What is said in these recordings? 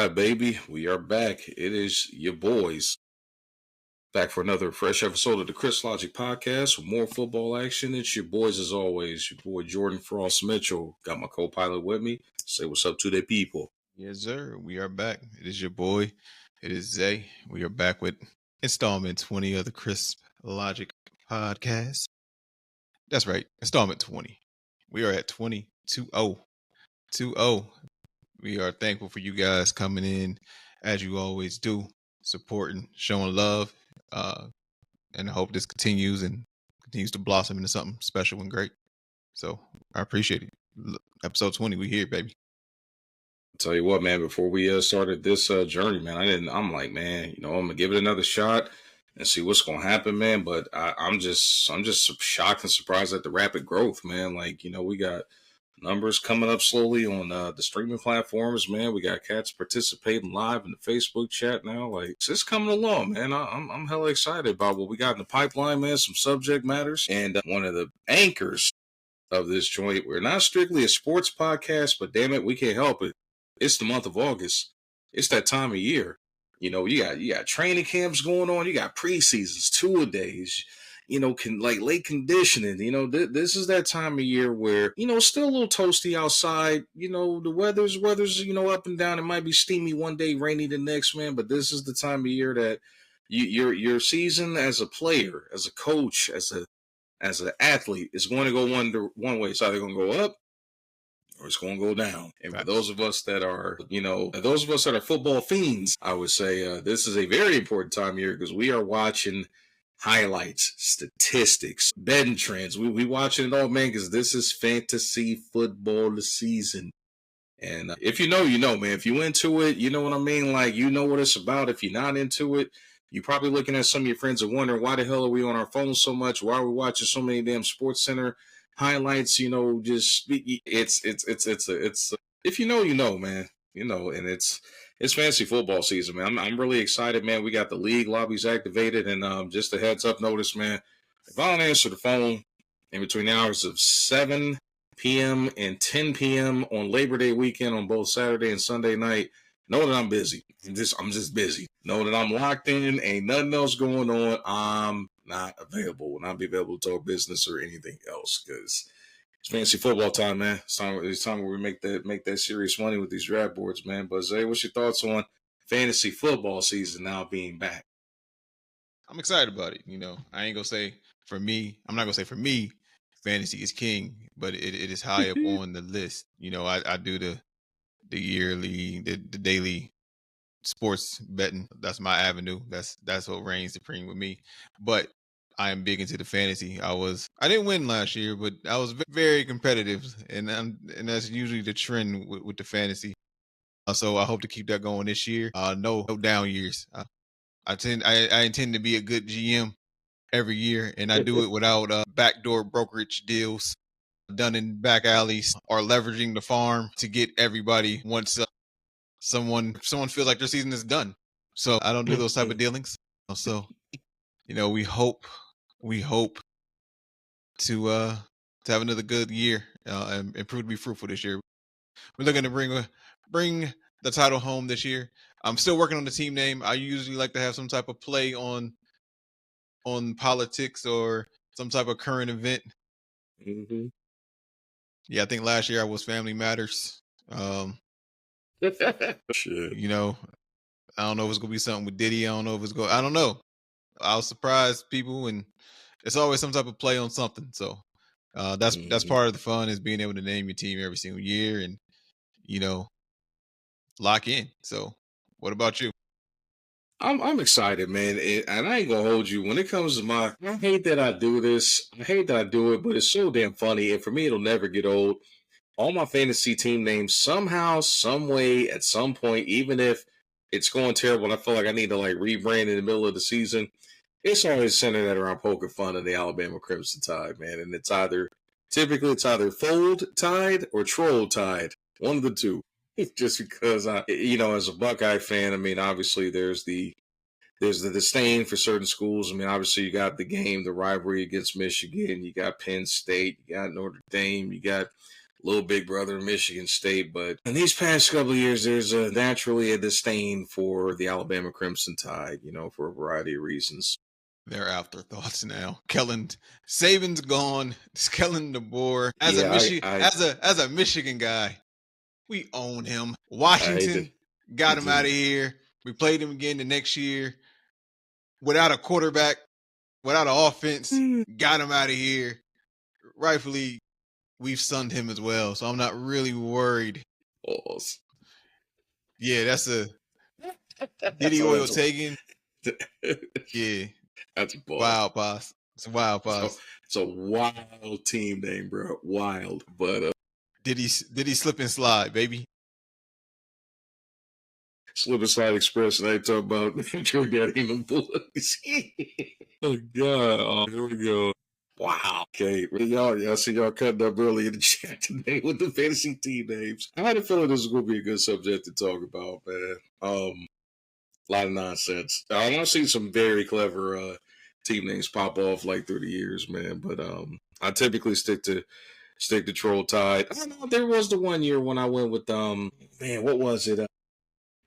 live, baby. We are back. It is your boys back for another fresh episode of the Chris Logic Podcast with more football action. It's your boys as always. Your boy Jordan Frost Mitchell. Got my co-pilot with me. Say what's up to the people. Yes, sir. We are back. It is your boy. It is Zay. We are back with installment 20 of the Chris Logic Podcast. That's right. Installment 20. We are at 20. 2-0. We are thankful for you guys coming in as you always do, supporting, showing love. And I hope this continues to blossom into something special and great. So I appreciate it. Episode 20, we here, baby. Tell you what, man, before we started this journey, man, I'm like, man, I'm gonna give it another shot and see what's gonna happen, man. But I'm just shocked and surprised at the rapid growth, man. Like, we got numbers coming up slowly on the streaming platforms, man. We got cats participating live in the Facebook chat now. Like, it's just coming along, man. I'm hella excited about what we got in the pipeline, man. Some subject matters, and one of the anchors of this joint. We're not strictly a sports podcast, but damn it, we can't help it. It's the month of August. It's that time of year. You got training camps going on. You got preseasons, two-a-days. Late conditioning. This is that time of year where it's still a little toasty outside. The weather's up and down. It might be steamy one day, rainy the next, man. But this is the time of year that your season as a player, as a coach, as an athlete is going to go one way. It's either going to go up or it's going to go down. And for those of us that are, football fiends, I would say this is a very important time of year because we are watching highlights, statistics, betting trends. We watching it all, man, because this is fantasy football season. And if you know, man. If you into it, you know what I mean? Like, you know what it's about. If you're not into it, you're probably looking at some of your friends and wondering, why the hell are we on our phones so much? Why are we watching so many damn Sports Center highlights? Just it's if you know, man. And it's fantasy football season, man. I'm really excited, man. We got the league lobbies activated, and just a heads up notice, man. If I don't answer the phone in between the hours of 7 p.m. and 10 p.m. on Labor Day weekend on both Saturday and Sunday night, know that I'm busy. I'm just busy. Know that I'm locked in. Ain't nothing else going on. I'm not available. Will not be available to talk business or anything else because it's fantasy football time, man. It's time where we make that serious money with these draft boards, man. But Zay, what's your thoughts on fantasy football season now being back? I'm excited about it. I ain't gonna say for me. I'm not gonna say for me, fantasy is king, but it is high up on the list. I do the yearly, the daily sports betting. That's my avenue. That's what reigns supreme with me. But I am big into the fantasy. I didn't win last year, but I was very competitive, and that's usually the trend with the fantasy. So I hope to keep that going this year. No down years. I intend to be a good GM every year, and I do it without backdoor brokerage deals done in back alleys or leveraging the farm to get everybody once someone feels like their season is done. So I don't do those type of dealings. So we hope to have another good year and prove to be fruitful this year. We're looking to bring the title home this year. I'm still working on the team name. I usually like to have some type of play on politics or some type of current event. Mm-hmm. Yeah, I think last year I was Family Matters. Shit. I don't know if it's gonna be something with Diddy. I don't know. I'll surprise people, and it's always some type of play on something. So that's part of the fun, is being able to name your team every single year and lock in. So what about you? I'm excited, man, and I ain't gonna hold you. When it comes to I hate that I do this. I hate that I do it, but it's so damn funny, and for me, it'll never get old. All my fantasy team names somehow, some way, at some point, even if it's going terrible, and I feel like I need to rebrand in the middle of the season, it's always centered around poking fun of the Alabama Crimson Tide, man, and it's either fold tide or troll tide, one of the two. Just because as a Buckeye fan, I mean, obviously there's the disdain for certain schools. I mean, obviously you got the rivalry against Michigan, you got Penn State, you got Notre Dame, you got little big brother in Michigan State. But in these past couple of years, there's naturally a disdain for the Alabama Crimson Tide, for a variety of reasons. They're afterthoughts now. Kellen Saban's gone. It's Kellen DeBoer. Yeah, As a Michigan guy, we own him. I hate Washington got him out to. of here. We played him again the next year without a quarterback, without an offense. Got him out of here. Rightfully, we've sunned him as well, so I'm not really worried. Pause. Yeah, that's a Diddy So Oil that's taking. Yeah, that's a pause. wild pass. It's a wild pass. It's a wild team name, bro. Wild, but Did he slip and slide, baby? Slip and Slide Express, and they talk about Joe Daddy and the Boys. Oh God! Oh, here we go. Wow. Okay, y'all see y'all cutting up early in the chat today with the fantasy team names. I had a feeling this was going to be a good subject to talk about, man. A lot of nonsense. I've seen some very clever team names pop off like through the years, man. But I typically stick to Troll Tide. I don't know. There was the one year when I went with man, what was it?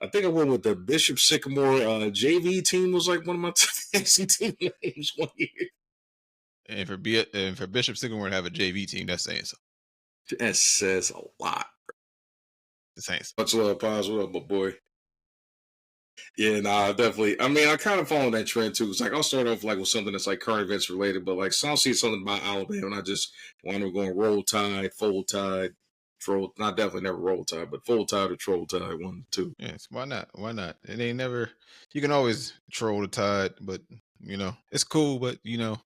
I think I went with the Bishop Sycamore JV team. Was like one of my fantasy team names one year. And for Bishop Sycamore to have a JV team, that's saying so. That says a lot. It's saying so. Much love, Paz. What up, my boy? Yeah, nah, definitely. I mean, I kind of follow that trend too. It's like I'll start off like with something that's like current events related, but like so I'll see something about Alabama, and I just want to go Roll Tide, Fold Tide, Troll. Not definitely never Roll Tide, but Fold Tide or Troll Tide, 1, 2. Yes, why not? Why not? It ain't never. You can always troll the Tide, but it's cool. But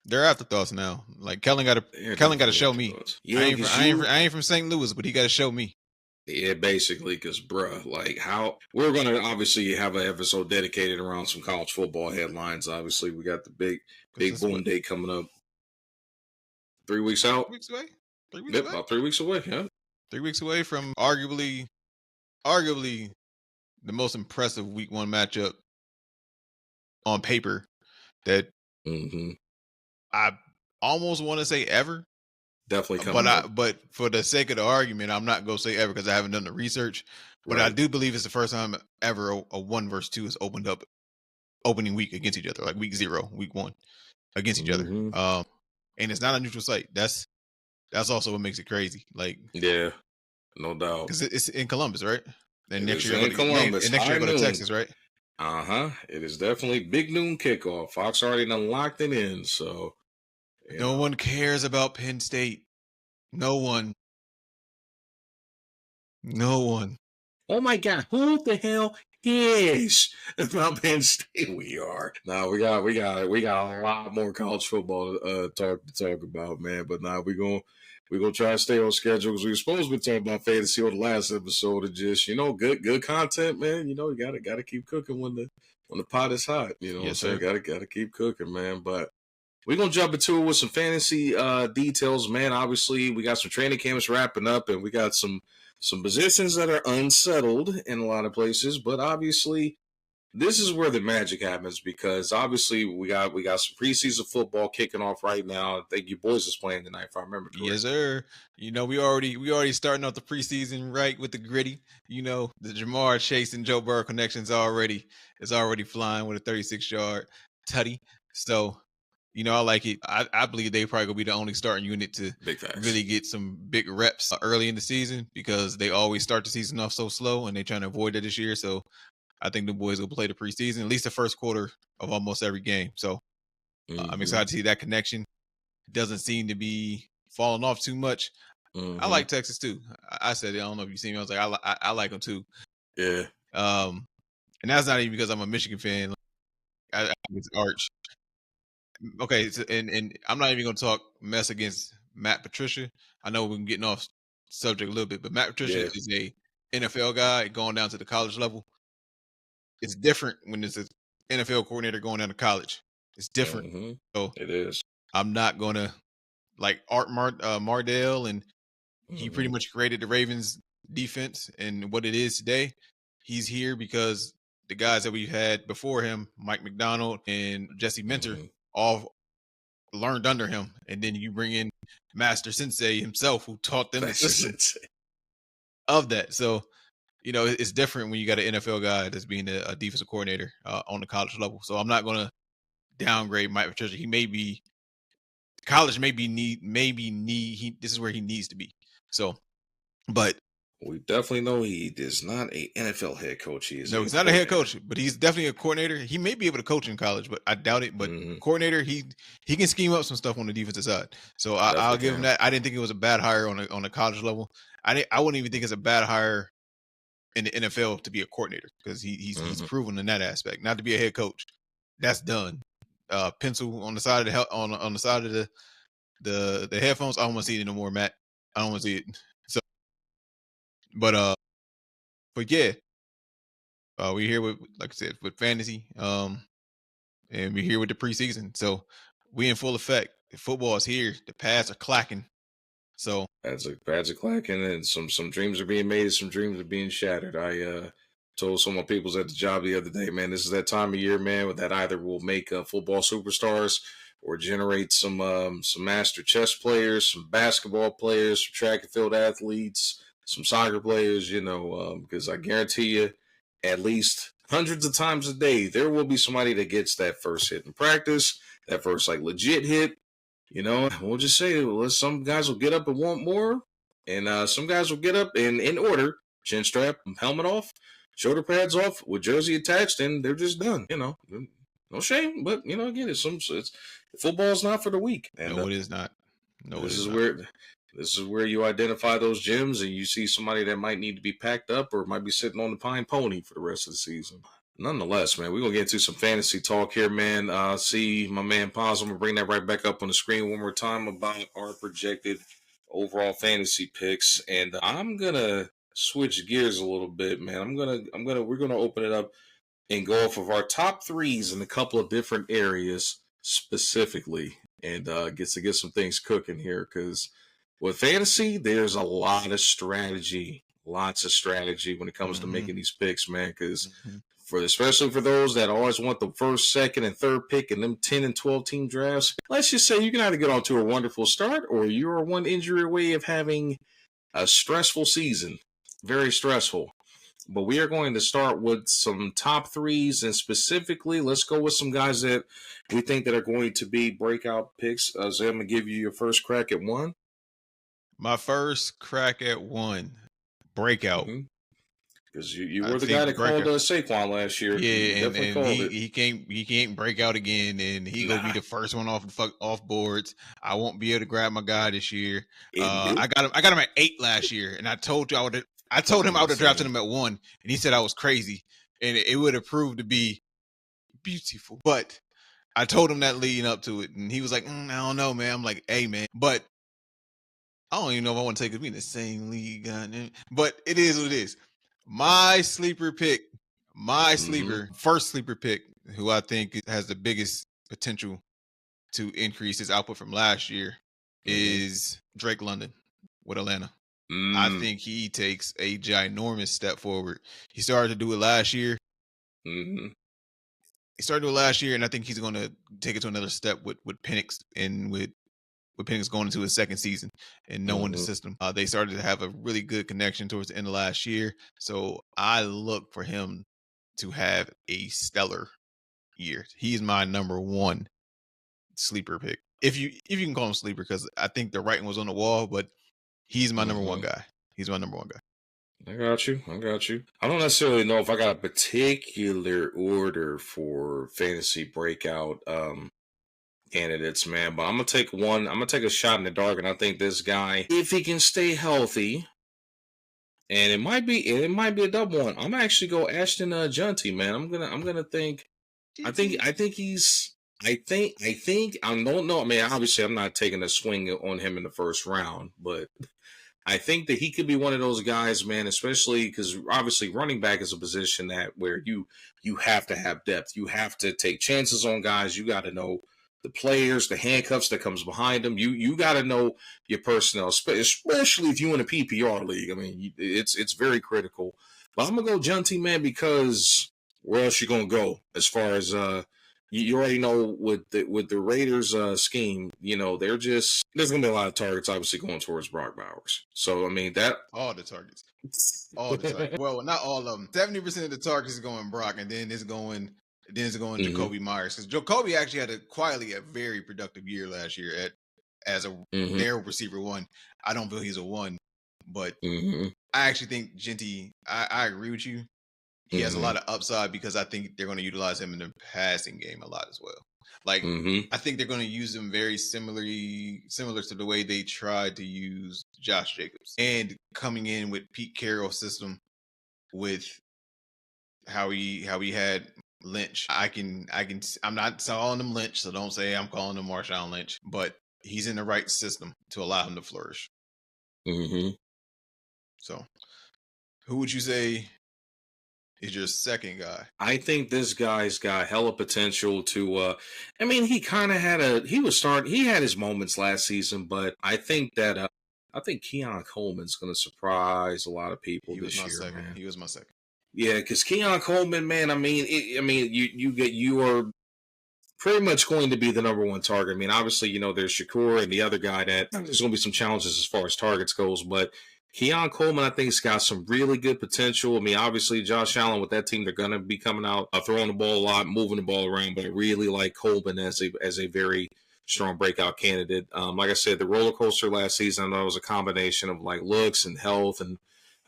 they're afterthoughts now. Like Kellen got to show me. Yeah, I ain't from St. Louis, but he got to show me. Yeah, basically, because, bruh, like how we're going to obviously have an episode dedicated around some college football headlines. Obviously, we got the big boom day coming up. 3 weeks out. 3 weeks away. 3 weeks Yep, away. about 3 weeks away. Yeah, 3 weeks away from arguably the most impressive week 1 matchup on paper that I almost want to say ever. Definitely coming up. But for the sake of the argument, I'm not gonna say ever because I haven't done the research. But I do believe it's the first time ever a 1 versus 2 has opened up opening week against each other, like week 0, week 1 against each other. And it's not a neutral site. That's also what makes it crazy. Like, yeah, no doubt. Because it's in Columbus, right? And next year in Columbus. And next year go to Texas, right? It is definitely big noon kickoff. Fox already done locked it in, so no one cares about Penn State. No one. No one. Oh my God, who the hell cares about Penn State? We are. Now we got a lot more college football to talk about, man. But now we're gonna try to stay on schedule because we were supposed to be talking about fantasy on the last episode and just good content, man. You gotta keep cooking when the pot is hot. You know Yes, what I'm saying? Gotta keep cooking, man. But we're going to jump into it with some fantasy details, man. Obviously, we got some training camps wrapping up, and we got some positions that are unsettled in a lot of places. But obviously, this is where the magic happens because obviously we got some preseason football kicking off right now. I think you boys is playing tonight, if I remember correctly. Yes, sir. We already starting off the preseason right with the gritty. The Jamar Chase and Joe Burrow connections already flying with a 36-yard tutty. So I like it. I believe they probably gonna be the only starting unit to really get some big reps early in the season because they always start the season off so slow and they're trying to avoid that this year. So I think the boys will play the preseason, at least the first quarter of almost every game. So I'm excited to see that connection. It doesn't seem to be falling off too much. I like Texas too. I said it. I don't know if you see me. I was like, I like them too. Yeah. And that's not even because I'm a Michigan fan. It's arch. Okay, so, and I'm not even going to talk mess against Matt Patricia. I know we're getting off subject a little bit, but Matt Patricia is a NFL guy going down to the college level. It's different when it's an NFL coordinator going down to college. It's different. So it is. I'm not going to like Art Mardell, and he pretty much created the Ravens defense and what it is today. He's here because the guys that we've had before him, Mike McDonald and Jesse Minter, all learned under him, and then you bring in Master Sensei himself, who taught them the system of that. So, it's different when you got an NFL guy that's being a defensive coordinator on the college level. So I'm not going to downgrade Mike Patricia. He may be college, this is where he needs to be. So, but we definitely know he is not a NFL head coach. He's not a head coach, but he's definitely a coordinator. He may be able to coach in college, but I doubt it. But coordinator, he can scheme up some stuff on the defensive side. So I'll give him that. I didn't think it was a bad hire on the college level. I wouldn't even think it's a bad hire in the NFL to be a coordinator, because he's proven in that aspect. Not to be a head coach, that's done. Pencil on the side of the on the side of the headphones. I don't want to see it no more, Matt. I don't want to see it. So, but yeah, we're here with, like I said, with fantasy, and we're here with the preseason. So we in full effect. The football is here. The pads are clacking. So pads are clacking, and some dreams are being made, some dreams are being shattered. I told some of my peoples at the job the other day, man, this is that time of year, man, that either will make football superstars or generate some master chess players, some basketball players, some track and field athletes, some soccer players, because I guarantee you, at least hundreds of times a day, there will be somebody that gets that first hit in practice, that first legit hit. We'll just say, some guys will get up and want more, and some guys will get up and in order, chin strap, helmet off, shoulder pads off, with jersey attached, and they're just done. No shame, but again, it's football's not for the weak. And, no, it is not. No, this is where you identify those gems, and you see somebody that might need to be packed up or might be sitting on the pine pony for the rest of the season. Nonetheless, man, we're going to get into some fantasy talk here, man. See my man Paz. I'm going to bring that right back up on the screen one more time about our projected overall fantasy picks. And I'm going to switch gears a little bit, man. We're going to open it up and go off of our top threes in a couple of different areas specifically, and get some things cooking here, because with fantasy, there's a lot of strategy, lots of strategy when it comes to making these picks, man, because especially for those that always want the first, second, and third pick in them 10 and 12 team drafts, let's just say you can either get on to a wonderful start, or you're one injury away of having a stressful season. Very stressful. But we are going to start with some top threes, and specifically, let's go with some guys that we think that are going to be breakout picks. Zay, I'm going to give you your first crack at one. My first crack at one, breakout. Because you were the guy that called Saquon last year. Yeah, and he can't break out again, and he gonna be the first one off boards. I won't be able to grab my guy this year. I got him at 8 last year, and I told him I would have drafted him at 1, and he said I was crazy, and it would have proved to be beautiful. But I told him that leading up to it, and he was like, I don't know, man. I'm like, hey, man, but I don't even know if I want to take me in the same league, but it is what it is. My sleeper pick, first sleeper pick, who I think has the biggest potential to increase his output from last year, is Drake London with Atlanta. I think he takes a ginormous step forward. He started to do it last year. He started to do it last year, and I think he's going to take it to another step with Penix, and with Penix going into his second season and knowing the system. They started to have a really good connection towards the end of last year. So I look for him to have a stellar year. He's my number one sleeper pick. If you can call him sleeper, because I think the writing was on the wall, but he's my number one guy. He's my number one guy. I got you. I don't necessarily know if I got a particular order for fantasy breakout candidates, man, but I'm gonna take one. I'm gonna take a shot in the dark, and I think this guy, if he can stay healthy, and it might be a double one. I'm gonna actually go Ashton Junty, man. I'm gonna think. I think he's. I don't know. I mean, obviously, I'm not taking a swing on him in the first round, but I think that he could be one of those guys, man, especially because obviously running back is a position that where you have to have depth. You have to take chances on guys. You got to know the players, the handcuffs that comes behind them. You got to know your personnel, especially if you're in a PPR league. I mean, it's very critical. But I'm going to go Junty, man, because where else you going to go as far as you already know with the Raiders scheme, there's gonna be a lot of targets obviously going towards Brock Bowers. So I mean that All the targets. All the targets. Well, not all of them. 70% of the targets is going Brock, and then it's going hmm Jacoby Myers. Because Jacoby actually had quietly a very productive year last year as a hmm their receiver one. I don't feel he's a one, but hmm I actually think Genty, I agree with you. He has a hmm lot of upside because I think they're going to utilize him in the passing game a lot as well. Like hmm I think they're going to use him very similar to the way they tried to use Josh Jacobs. And coming in with Pete Carroll's system with how he had Lynch. I'm not calling him Lynch, so don't say I'm calling him Marshawn Lynch, but he's in the right system to allow him to flourish. hmm So who would you say is your second guy? I think this guy's got hella potential to I mean he kind of he had his moments last season, but I think Keon Coleman's going to surprise a lot of people He was this my year, second. man. He was my second. Yeah, because Keon Coleman, man, you are pretty much going to be the number one target. I mean, obviously, there's Shakur and the other guy that there's going to be some challenges as far as targets goes, but Keon Coleman, I think, has got some really good potential. I mean, obviously, Josh Allen with that team, they're going to be coming out, throwing the ball a lot, moving the ball around, but I really like Coleman as a very strong breakout candidate. Like I said, the roller coaster last season, I know it was a combination of like looks and health and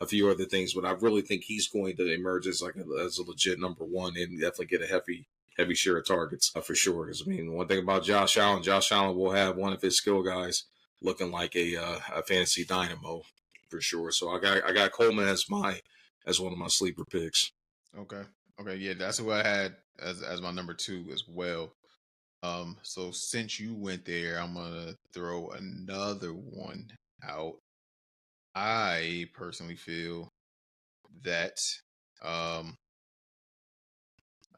a few other things, but I really think he's going to emerge as as a legit number one and definitely get a heavy share of targets for sure. Because I mean, one thing about Josh Allen will have one of his skill guys looking like a fantasy dynamo for sure. So I got Coleman as one of my sleeper picks. Okay. Okay. Yeah, that's who I had as my number two as well. So since you went there, I'm gonna throw another one out. I personally feel that I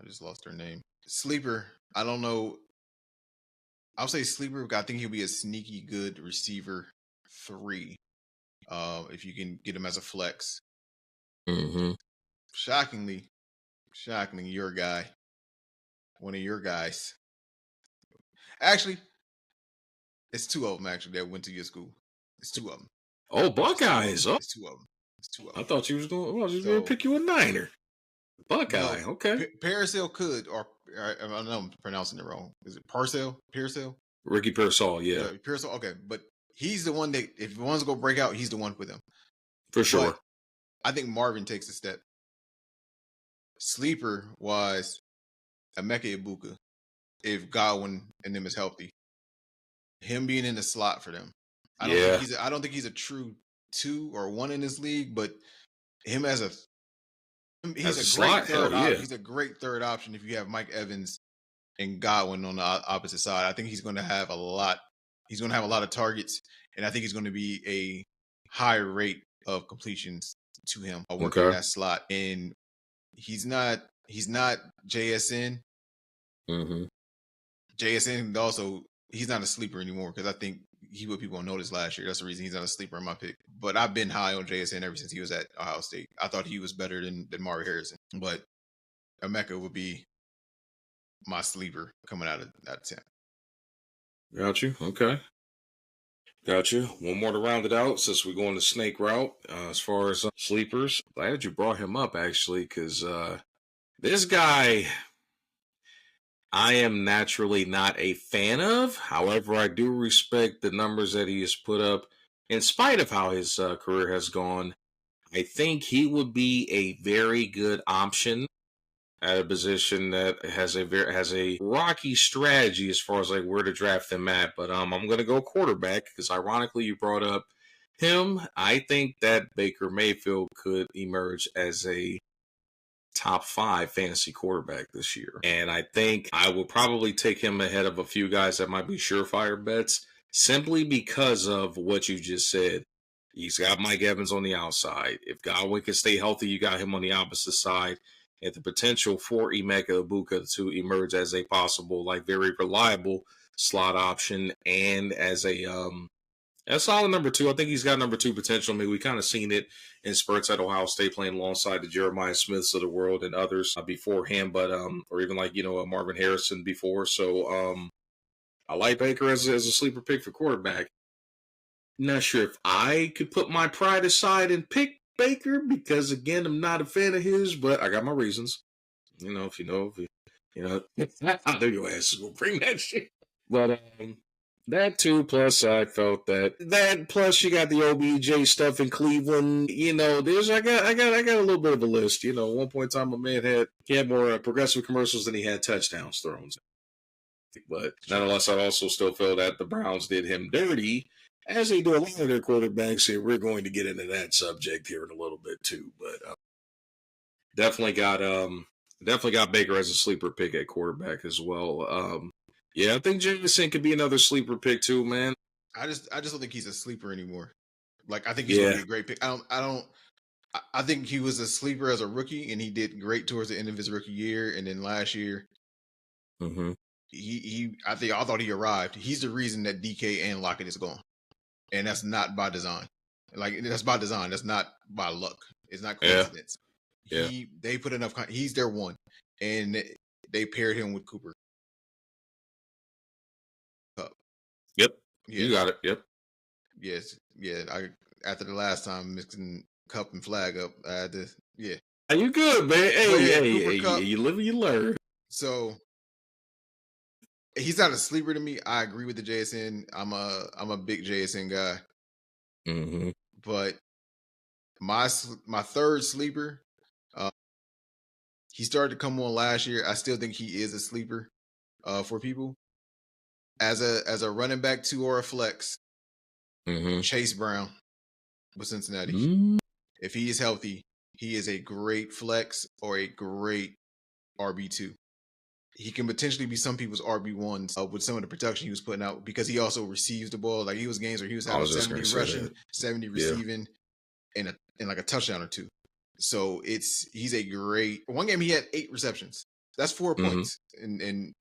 just lost her name. Sleeper. I don't know. I'll say sleeper. I think he'll be a sneaky good receiver three. If you can get him as a flex. Mm-hmm. Shockingly, your guy, one of your guys. Actually, it's two of them actually that went to your school. It's two of them. Oh, It's two of them. Buckeyes! Oh, It's two of them. It's two of I them. thought you was going. Well, I was just going to So pick you a Niner. Buckeye. no, Okay. Paracel could, or I don't know, I'm pronouncing it wrong. Is it Parcel? Paracel? Ricky Pearsall. Yeah, Yeah, Paracel. Okay, but he's the one that if he wants to go break out, he's the one with him. for But sure. I think Marvin takes a step. Sleeper was Emeka Ibuka if Godwin and them is healthy. Him being in the slot for them. Yeah, I don't think he's a true two or one in this league, but him as a as he's a a great slot. Hell third yeah. he's a great third option if you have Mike Evans and Godwin on the opposite side. I think he's going to have a lot of targets, and I think he's going to be a high rate of completions to him working in Okay. that slot. And he's not JSN. Mm-hmm. JSN also he's not a sleeper anymore because I think he what people noticed last year. That's the reason he's not a sleeper in my pick. But I've been high on JSN ever since he was at Ohio State. I thought he was better than Mari Harrison. But Emeka would be my sleeper coming out of that 10. Got you. Okay. Got you. One more to round it out since we're going the snake route as far as sleepers. Glad that you brought him up actually because this guy I am naturally not a fan of. However, I do respect the numbers that he has put up in spite of how his career has gone. I think he would be a very good option at a position that has a rocky strategy as far as like where to draft them at. But I'm gonna go quarterback because ironically you brought up him. I think that Baker Mayfield could emerge as a top 5 fantasy quarterback this year, and I think I will probably take him ahead of a few guys that might be surefire bets simply because of what you just said. He's got Mike Evans on the outside. If Godwin can stay healthy, you got him on the opposite side. And the potential for Emeka Ibuka to emerge as a possible, like very reliable slot option and as a A solid number two. I think he's got number two potential. I mean, we kind of seen it in spurts at Ohio State playing alongside the Jeremiah Smiths of the world and others before him, but or even like Marvin Harrison before. So I like Baker as a sleeper pick for quarterback. Not sure if I could put my pride aside and pick Baker because again, I'm not a fan of his, but I got my reasons. If I know your ass is gonna bring that shit. But that too, plus I felt that plus you got the OBJ stuff in Cleveland. There's I got a little bit of a list. At one point in time, a man had more progressive commercials than he had touchdowns thrown. But nonetheless, I also still feel that the Browns did him dirty, as they do a lot of their quarterbacks. And we're going to get into that subject here in a little bit too. But definitely got Baker as a sleeper pick at quarterback as well. Yeah, I think Jameson could be another sleeper pick too, man. I just don't think he's a sleeper anymore. Like I think he's gonna be a great pick. I think he was a sleeper as a rookie, and he did great towards the end of his rookie year, and then last year, I thought he arrived. He's the reason that DK and Lockett is gone, and that's not by design. Like that's by design. That's not by luck. It's not coincidence. Yeah. They put enough. He's their one, and they paired him with Cooper. Yep. Yeah. You got it. Yep. Yes. Yeah. After the last time mixing Cup and Flag up, I had to. Yeah. Are you good, man? Hey, you live and you learn. So he's not a sleeper to me. I agree with the JSN. I'm a big JSN guy. Mm-hmm. But my third sleeper, he started to come on last year. I still think he is a sleeper for people. As a running back 2 or a flex, Chase Brown with Cincinnati. Mm-hmm. If he is healthy, he is a great flex or a great RB2. He can potentially be some people's RB1s with some of the production he was putting out because he also receives the ball. Like he was games where he was having 70 rushing, 70 receiving, and like a touchdown or 2. So he's a great. One game he had 8 receptions. That's 4 points, and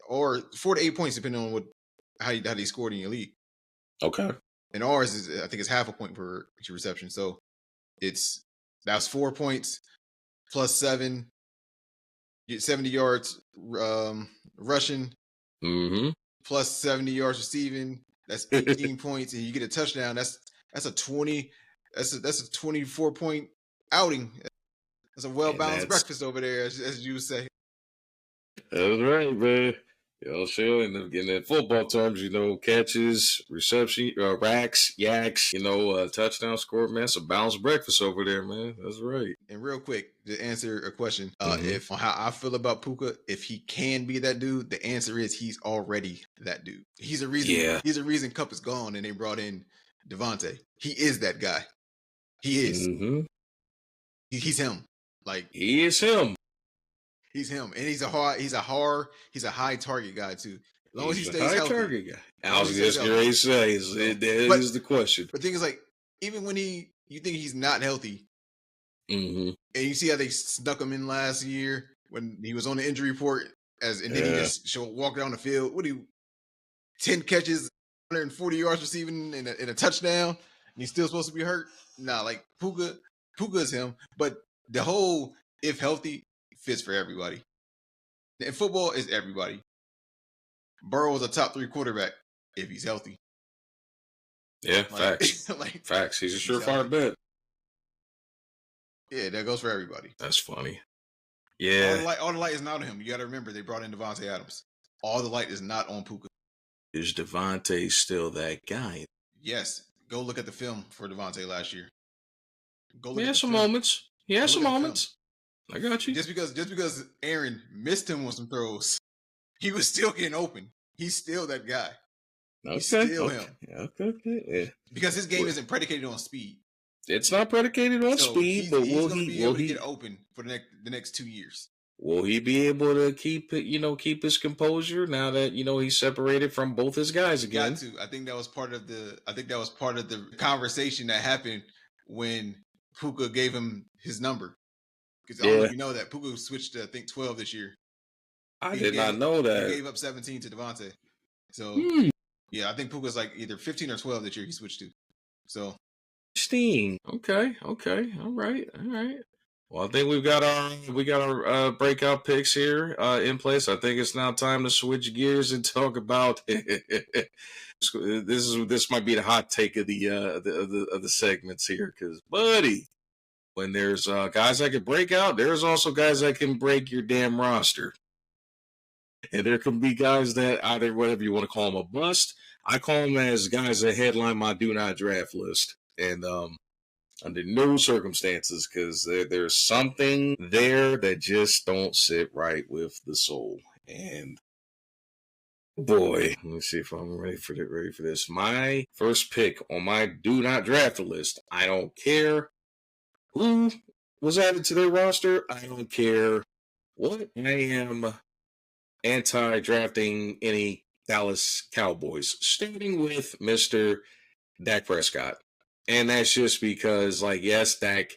or 4 to 8 points depending on how they scored in your league. Okay. And ours is I think it's half a point per reception. So that's 4 points plus 7. Get 70 yards rushing, plus 70 yards receiving. That's 18 points, and you get a touchdown. That's a 20. That's a 24-point outing. That's a well-balanced breakfast over there, as you would say. That's right, man. Sure, and getting in football terms, catches, reception, racks, yaks, touchdown score, man. It's a balanced breakfast over there, man. That's right. And real quick, to answer a question, if on how I feel about Puka, if he can be that dude, the answer is he's already that dude. He's a reason. Yeah. He's a reason Cup is gone, and they brought in Devontae. He is that guy. He is. He's him. Like he is him. He's him, and he's a high target guy too. As long as he stays healthy. Target guy. I was just going to say, that is the question. But the thing is, like, even when you think he's not healthy, and you see how they snuck him in last year when he was on the injury report, then he just walk down the field. 10 catches, 140 yards receiving, and a touchdown, and he's still supposed to be hurt. Nah, like Puka is him, but the whole if healthy fits for everybody. And football is everybody. Burrow is a top 3 quarterback if he's healthy. Yeah, facts. Facts. He's a surefire bet. Yeah, that goes for everybody. That's funny. Yeah. All the light is not on him. You got to remember they brought in Devontae Adams. All the light is not on Puka. Is Devontae still that guy? Yes. Go look at the film for Devontae last year. Go look at some moments. He had some moments. I got you. Just because Aaron missed him on some throws, he was still getting open. He's still that guy. Okay. He's still him. Okay. Yeah. Because his game isn't predicated on speed. It's not predicated on speed, but will he get open for the next 2 years? Will he be able to keep his composure now that he's separated from both his guys again? Got to. I think that was part of the conversation that happened when Puka gave him his number. Because I don't know if you know that Puka switched to, I think, 12 this year. I did not know that. He gave up 17 to Devontae. So Yeah, I think Puka's like either 15 or 12 that year he switched to. So 16. Okay. Okay. All right. All right. Well, I think we got our breakout picks here in place. I think it's now time to switch gears and talk about this might be the hot take of the segments here, because buddy, when there's guys that can break out, there's also guys that can break your damn roster. And there can be guys that either whatever you want to call them a bust. I call them as guys that headline my do not draft list. And under no circumstances, because there's something there that just don't sit right with the soul. And boy, let me see if I'm ready for this. My first pick on my do not draft list. I don't care who was added to their roster. I don't care what. I am anti-drafting any Dallas Cowboys, starting with Mr. Dak Prescott. And that's just because, like, yes, Dak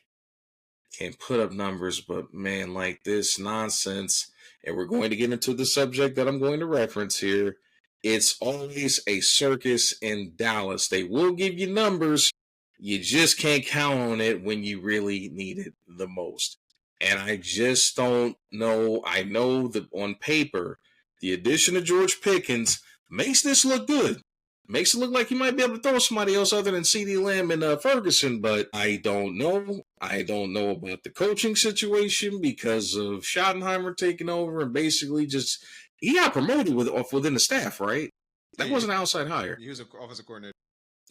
can put up numbers, but man, like this nonsense, and we're going to get into the subject that I'm going to reference here. It's always a circus in Dallas. They will give you numbers. You just can't count on it when you really need it the most. And I just don't know. I know that on paper, the addition of George Pickens makes this look good. Makes it look like he might be able to throw somebody else other than CeeDee Lamb and Ferguson, but I don't know. I don't know about the coaching situation because of Schottenheimer taking over and basically just he got promoted within the staff, right? That yeah, wasn't an outside hire. he was an offensive coordinator.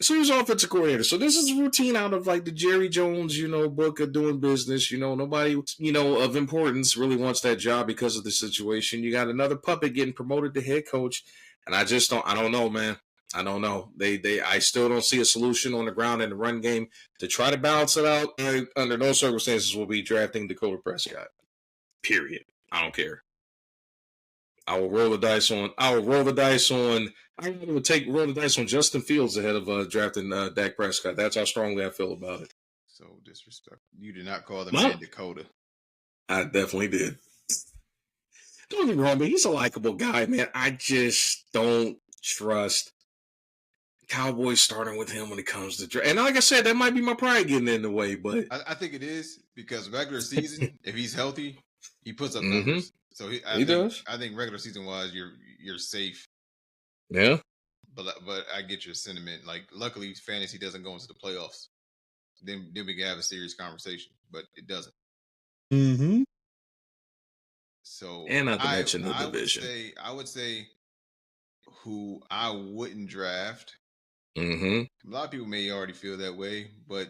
So he was offensive coordinator. So this is routine out of like the Jerry Jones, book of doing business. Nobody, of importance really wants that job because of the situation. You got another puppet getting promoted to head coach, and I don't know, man. I don't know. I still don't see a solution on the ground in the run game to try to balance it out. Under no circumstances will be drafting Dakota Prescott. Period. I don't care. I will roll the dice on. I will roll the dice on. I would roll the dice on Justin Fields ahead of drafting Dak Prescott. That's how strongly I feel about it. So disrespectful. You did not call the Well, man Dakota. I definitely did. Don't get me wrong, man. He's a likable guy, man. I just don't trust Cowboys starting with him when it comes to draft. And like I said, that might be my pride getting in the way, but I think it is because regular season, if he's healthy, he puts up mm-hmm. numbers. So He does. I think regular season wise, you're safe. Yeah. But I get your sentiment. Like, luckily, fantasy doesn't go into the playoffs. Then we can have a serious conversation, but it doesn't. Mm-hmm. So And not to mention the I division. would say who I wouldn't draft. Mm-hmm. A lot of people may already feel that way, but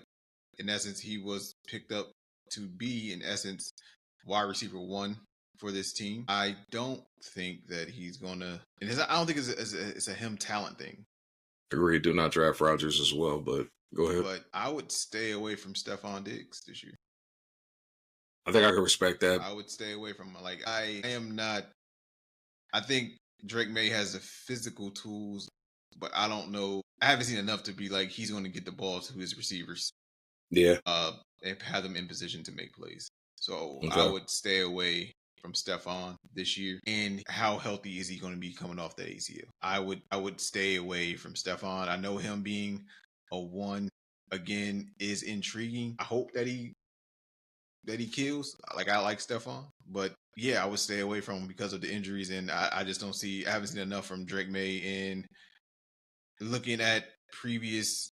in essence, he was picked up to be, in essence, wide receiver one for this team. I don't think that he's gonna, and I don't think it's a him talent thing. Agreed. Do not draft Rodgers as well, but go ahead. But I would stay away from Stephon Diggs this year. I think I can respect that. I would stay away from like I am not. I think Drake May has the physical tools, but I don't know. I haven't seen enough to be like he's going to get the ball to his receivers. Yeah. And have them in position to make plays. So Okay. I would stay away from Stephon this year. And how healthy is he going to be coming off the ACL? I would stay away from Stephon. I know him being a one again is intriguing. I hope that he kills. Like, I like Stephon, but yeah, I would stay away from him because of the injuries, and I just don't see. I haven't seen enough from Drake May. And looking at previous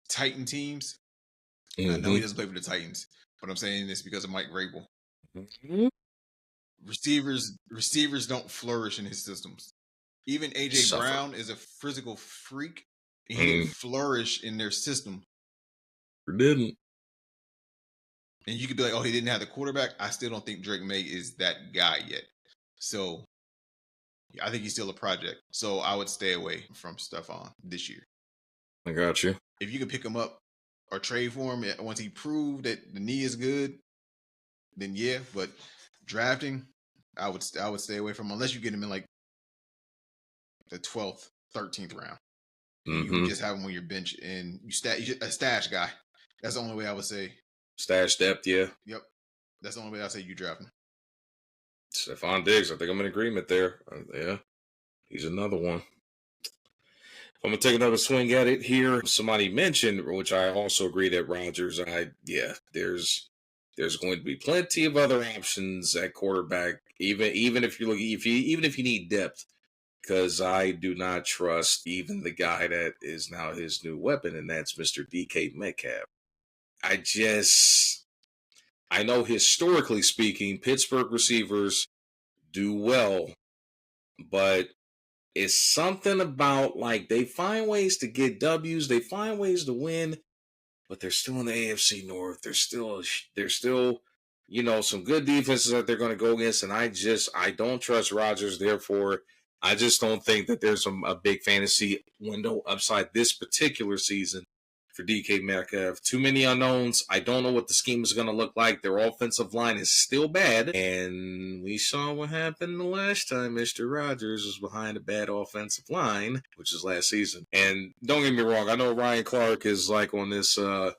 Titan teams, I know he doesn't play for the Titans, but I'm saying this because of Mike Vrabel. Mm-hmm. Receivers don't flourish in his systems. Even AJ Brown is a physical freak, and he didn't flourish in their system. Didn't. And you could be like, oh, he didn't have the quarterback. I still don't think Drake May is that guy yet. So I think he's still a project. So I would stay away from Stephon this year. I got you. If you could pick him up or trade for him once he proved that the knee is good, then yeah. But drafting, I would stay away from him unless you get him in like the 12th, 13th round. Mm-hmm. You just have him on your bench and you're a stash guy. That's the only way I would say. Stash depth, yeah. Yep. That's the only way I say you draft him. Stephon Diggs, I think I'm in agreement there. Yeah. He's another one. I'm gonna take another swing at it here. Somebody mentioned, which I also agree that Rodgers. There's going to be plenty of other options at quarterback. Even if you're looking, if you even if you need depth, because I do not trust even the guy that is now his new weapon, and that's Mr. DK Metcalf. I just I know historically speaking, Pittsburgh receivers do well, but it's something about like they find ways to get W's, they find ways to win, but they're still in the AFC North. They're still, some good defenses that they're going to go against, and I don't trust Rodgers. Therefore, I just don't think that there's a big fantasy window upside this particular season for DK Metcalf. Too many unknowns. I don't know what the scheme is going to look like. Their offensive line is still bad, and we saw what happened the last time Mr. Rodgers was behind a bad offensive line, which is last season. And don't get me wrong, I know Ryan Clark is like on this angle.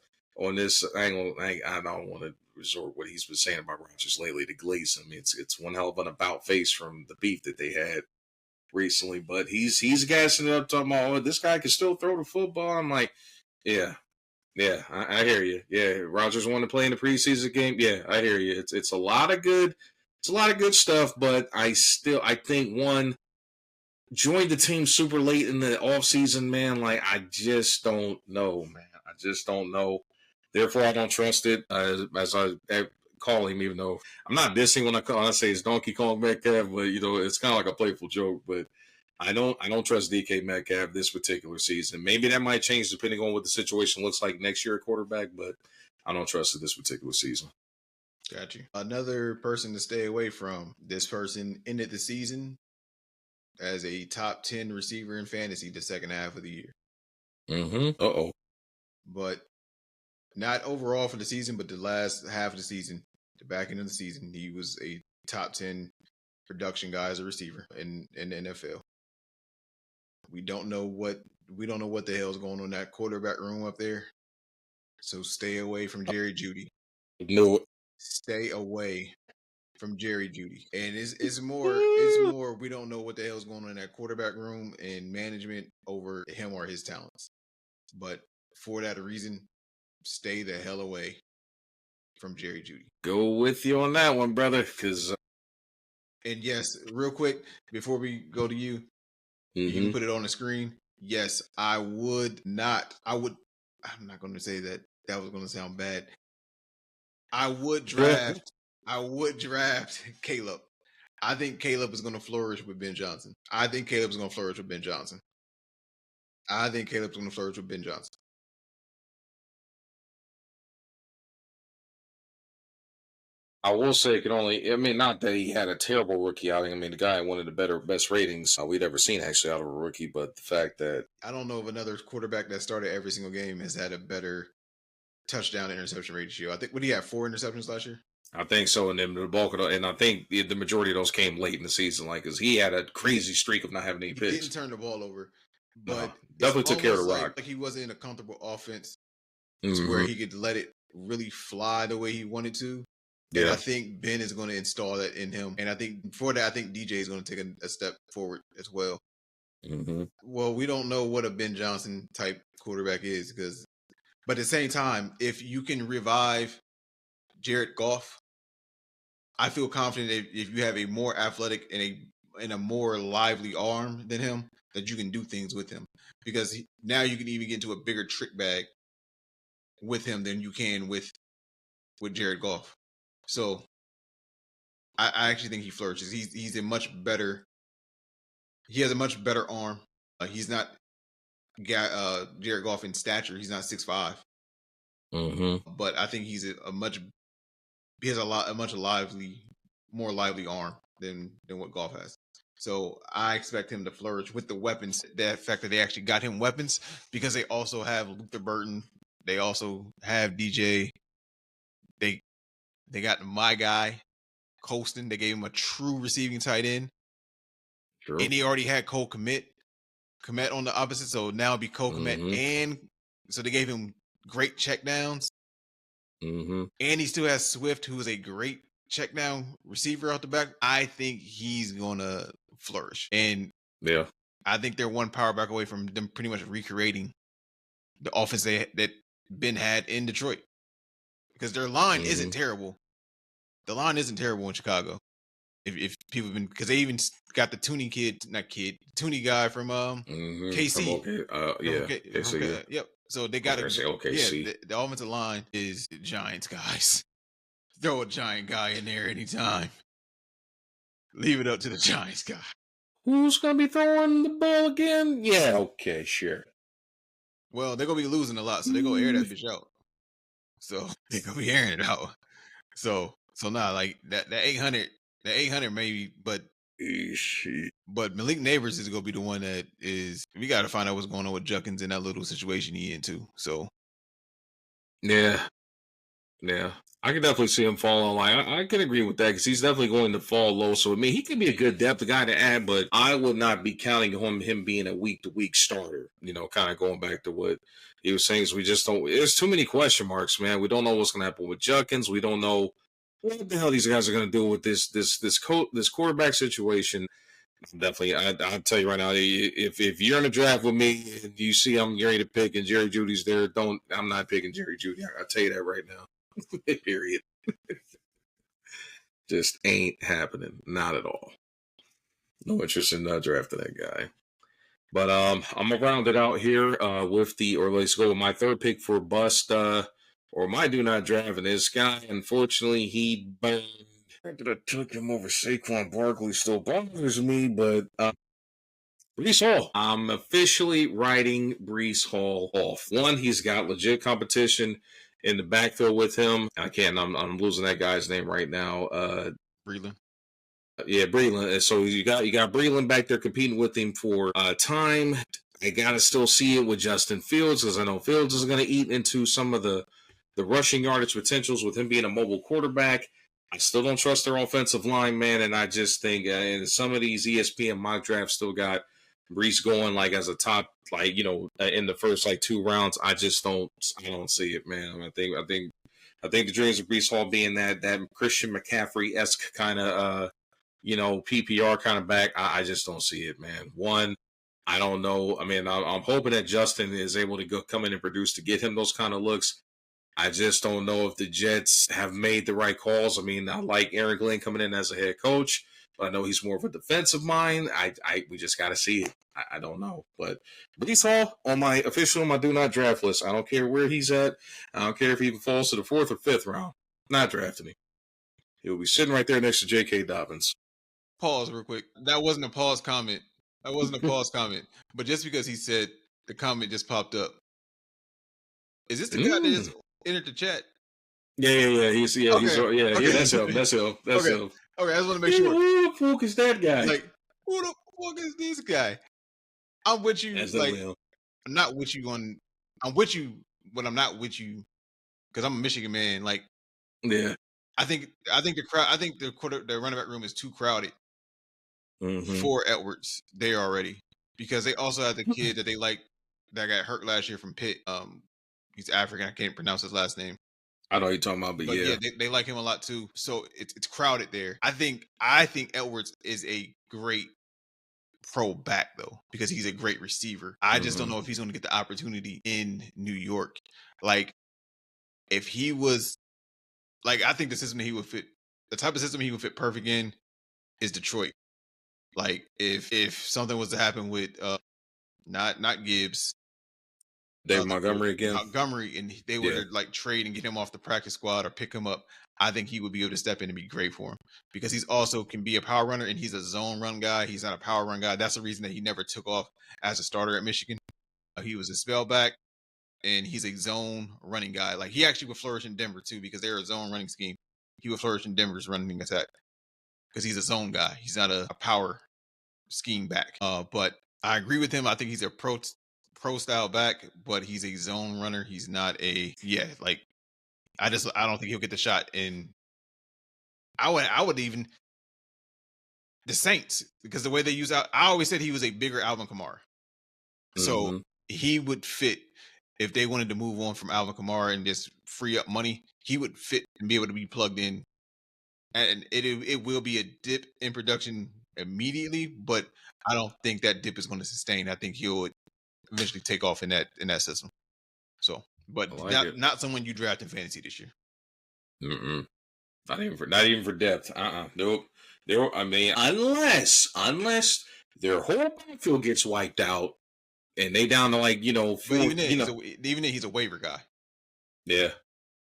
I don't want to resort what he's been saying about Rodgers lately to glaze him. It's one hell of an about face from the beef that they had recently, but he's gassing it up, talking about, oh, this guy can still throw the football. I'm like, yeah, yeah, I hear you. Yeah, Rodgers wanted to play in the preseason game. Yeah, I hear you. It's a lot of good, stuff. But I think one joined the team super late in the offseason, man. Like I just don't know, man. I just don't know. Therefore, I don't trust it. As I call him, even though I'm not dissing when I say it's Donkey Kong Metcalf, but it's kind of like a playful joke. But I don't trust DK Metcalf this particular season. Maybe that might change depending on what the situation looks like next year at quarterback, but I don't trust it this particular season. Got you. Another person to stay away from. This person ended the season as a top 10 receiver in fantasy the second half of the year. Uh-oh. But not overall for the season, but the last half of the season, the back end of the season, he was a top 10 production guy as a receiver in the NFL. We don't know what the hell's going on in that quarterback room up there. So stay away from Jerry Jeudy. No. Stay away from Jerry Jeudy. And it's more we don't know what the hell's going on in that quarterback room and management over him or his talents. But for that reason, stay the hell away from Jerry Jeudy. Go with you on that one, brother, because and yes, real quick before we go to you, you can put it on the screen. Yes, I'm not going to say that. That was going to sound bad. I would draft Caleb. I think Caleb is going to flourish with Ben Johnson. I think Caleb's going to flourish with Ben Johnson. I will say it can only. I mean, not that he had a terrible rookie outing. I mean, the guy had one of the best ratings we'd ever seen actually out of a rookie. But the fact that I don't know of another quarterback that started every single game has had a better touchdown to interception ratio. I think what he had 4 interceptions last year. I think so, and then the bulk of and I think the majority of those came late in the season, like because he had a crazy streak of not having any picks. He didn't turn the ball over, but definitely took care of the rock. Like he wasn't in a comfortable offense to where he could let it really fly the way he wanted to. Yeah. And I think Ben is going to install that in him. And I think for that, I think DJ is going to take a step forward as well. Well, we don't know what a Ben Johnson type quarterback is but at the same time, if you can revive Jared Goff, I feel confident if you have a more athletic and a more lively arm than him, that you can do things with him. Because now you can even get into a bigger trick bag with him than you can with Jared Goff. So I actually think he flourishes. He has a much better arm. He's not Jared Goff in stature. He's not 6'5". But I think he has a much more lively arm than what Goff has. So I expect him to flourish with the weapons. The fact that they actually got him weapons, because they also have Luther Burton. They also have DJ. They got my guy, Colston. They gave him a true receiving tight end. Sure. And he already had Cole Kmet on the opposite. So now it'd be Cole Kmet. And so they gave him great checkdowns. And he still has Swift, who is a great checkdown receiver out the back. I think he's going to flourish. And I think they're one power back away from them pretty much recreating the offense that Ben had in Detroit because their line isn't Mm-hmm. terrible. The line isn't terrible in Chicago. If people have been because they even got the Tooney kid, not kid, Tooney guy from Mm-hmm. From KC okay, yeah, okay, so yeah, Yep. So they I got was a gonna say okay, yeah. see, The offensive line is Giants guys. Throw a giant guy in there anytime. Leave it up to the Giants guy. who's gonna be throwing the ball again? Yeah, okay, sure. Well, they're gonna be losing a lot, so they go air Mm, that bitch out. So they gonna be airing it out. So nah, like that 800 maybe, Eesh. but Malik Neighbors is gonna be the one that is. We got to find out what's going on with Junkins in that little situation he into. So Yeah, yeah. I can definitely see him fall on line. I can agree with that because he's definitely going to fall low. So I mean, he can be a good depth guy to add, but I would not be counting on him being a week to week starter. You know, kind of going back to what he was saying. Is we just don't. There's too many question marks, man. We don't know what's going to happen with Junkins. We don't know what the hell these guys are going to do with this quarterback situation. Definitely, I'll tell you right now. If you're in a draft with me and you see I'm ready to pick and Jerry Judy's there, don't. I'm not picking Jerry Judy. I'll tell you that right now. Period. Just ain't happening. Not at all. No interest in drafting that guy. But I'm gonna round it out here with or let's go with my third pick for bust or my do not draft. And this guy, unfortunately, he burned. I could have took him over Saquon Barkley. Still bothers me, but Brees Hall. I'm officially writing Brees Hall off. One, he's got legit competition in the backfield with him. I can't. I'm losing that guy's name right now. Breland. Yeah, Breland. So you got Breland back there competing with him for time. I gotta still see it with Justin Fields because I know Fields is going to eat into some of the rushing yardage potentials with him being a mobile quarterback. I still don't trust their offensive line, man, and I just think in some of these ESPN mock drafts still got Brees going like as a top, like in the first like 2 rounds. I don't see it, man. I think the dreams of Brees Hall being that Christian McCaffrey esque kind of PPR kind of back. I just don't see it, man. One, I don't know. I mean, I'm hoping that Justin is able to come in and produce to get him those kind of looks. I just don't know if the Jets have made the right calls. I mean, I like Aaron Glenn coming in as a head coach, but I know he's more of a defensive mind. We just got to see it. I don't know, but Brees Hall on my do not draft list. I don't care where he's at. I don't care if he even falls to the 4th or 5th round. Not drafting him. He'll be sitting right there next to J.K. Dobbins. Pause real quick. That wasn't a pause comment. That wasn't a pause comment. But just because he said the comment just popped up. Is this the guy that just entered the chat? Yeah. He's Okay. That's him. That's him. That's Okay. him. Okay, I just want to make sure. Who the fuck is that guy? Like, who the fuck is this guy? I'm with you. That's Like, him. I'm not with you on. I'm with you, but I'm not with you because I'm a Michigan man. Like, Yeah. I think the crowd. I think the running back room is too crowded Mm-hmm. for Edwards there already because they also have the kid that they like that got hurt last year from Pitt. He's African. I can't pronounce his last name. I know you're talking about, but But yeah. yeah, they like him a lot too. So it's crowded there. I think Edwards is a great pro back though because he's a great receiver. I just don't know if he's going to get the opportunity in New York. Like if he was like I think the system that he would fit, the type of system he would fit perfect in is Detroit. Like if something was to happen with not Gibbs, Dave Montgomery again. Montgomery, and they were Yeah. to like trade and get him off the practice squad or pick him up, I think he would be able to step in and be great for him because he's also can be a power runner and he's a zone run guy. He's not a power run guy. That's the reason that he never took off as a starter at Michigan. He was a spellback and he's a zone running guy. Like he actually would flourish in Denver too because they're a zone running scheme. He would flourish in Denver's running attack because he's a zone guy. He's not a power scheme back. But I agree with him. I think he's a pro style back, but he's a zone runner. He's not like I don't think he'll get the shot in I would even the Saints because the way they use out I always said he was a bigger Alvin Kamara. So Mm-hmm. he would fit if they wanted to move on from Alvin Kamara and just free up money, he would fit and be able to be plugged in. And it will be a dip in production immediately, but I don't think that dip is going to sustain. I think he'll eventually take off in that system. So, I but like it. not someone you draft in fantasy this year. Mm-mm. Not even for depth. Nope. I mean, unless their whole backfield gets wiped out and they down to like But four. even then, he's a waiver guy. Yeah.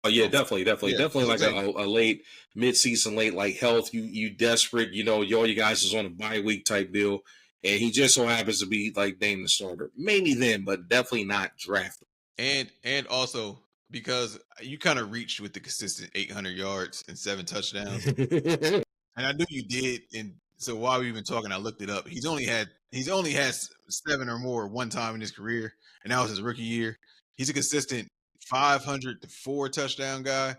Oh yeah, So definitely yeah, that's what I'm like saying. a late mid-season, late like health. You desperate. All you guys is on a bye week type deal, and he just so happens to be like named the starter. Maybe then, but definitely not drafted. And also because you kind of reached with the consistent 800 yards and 7 touchdowns, and I knew you did. And so while we've been talking, I looked it up. He's only had 7 or more one time in his career, and that was his rookie year. He's a consistent 500 to 4 touchdown guy.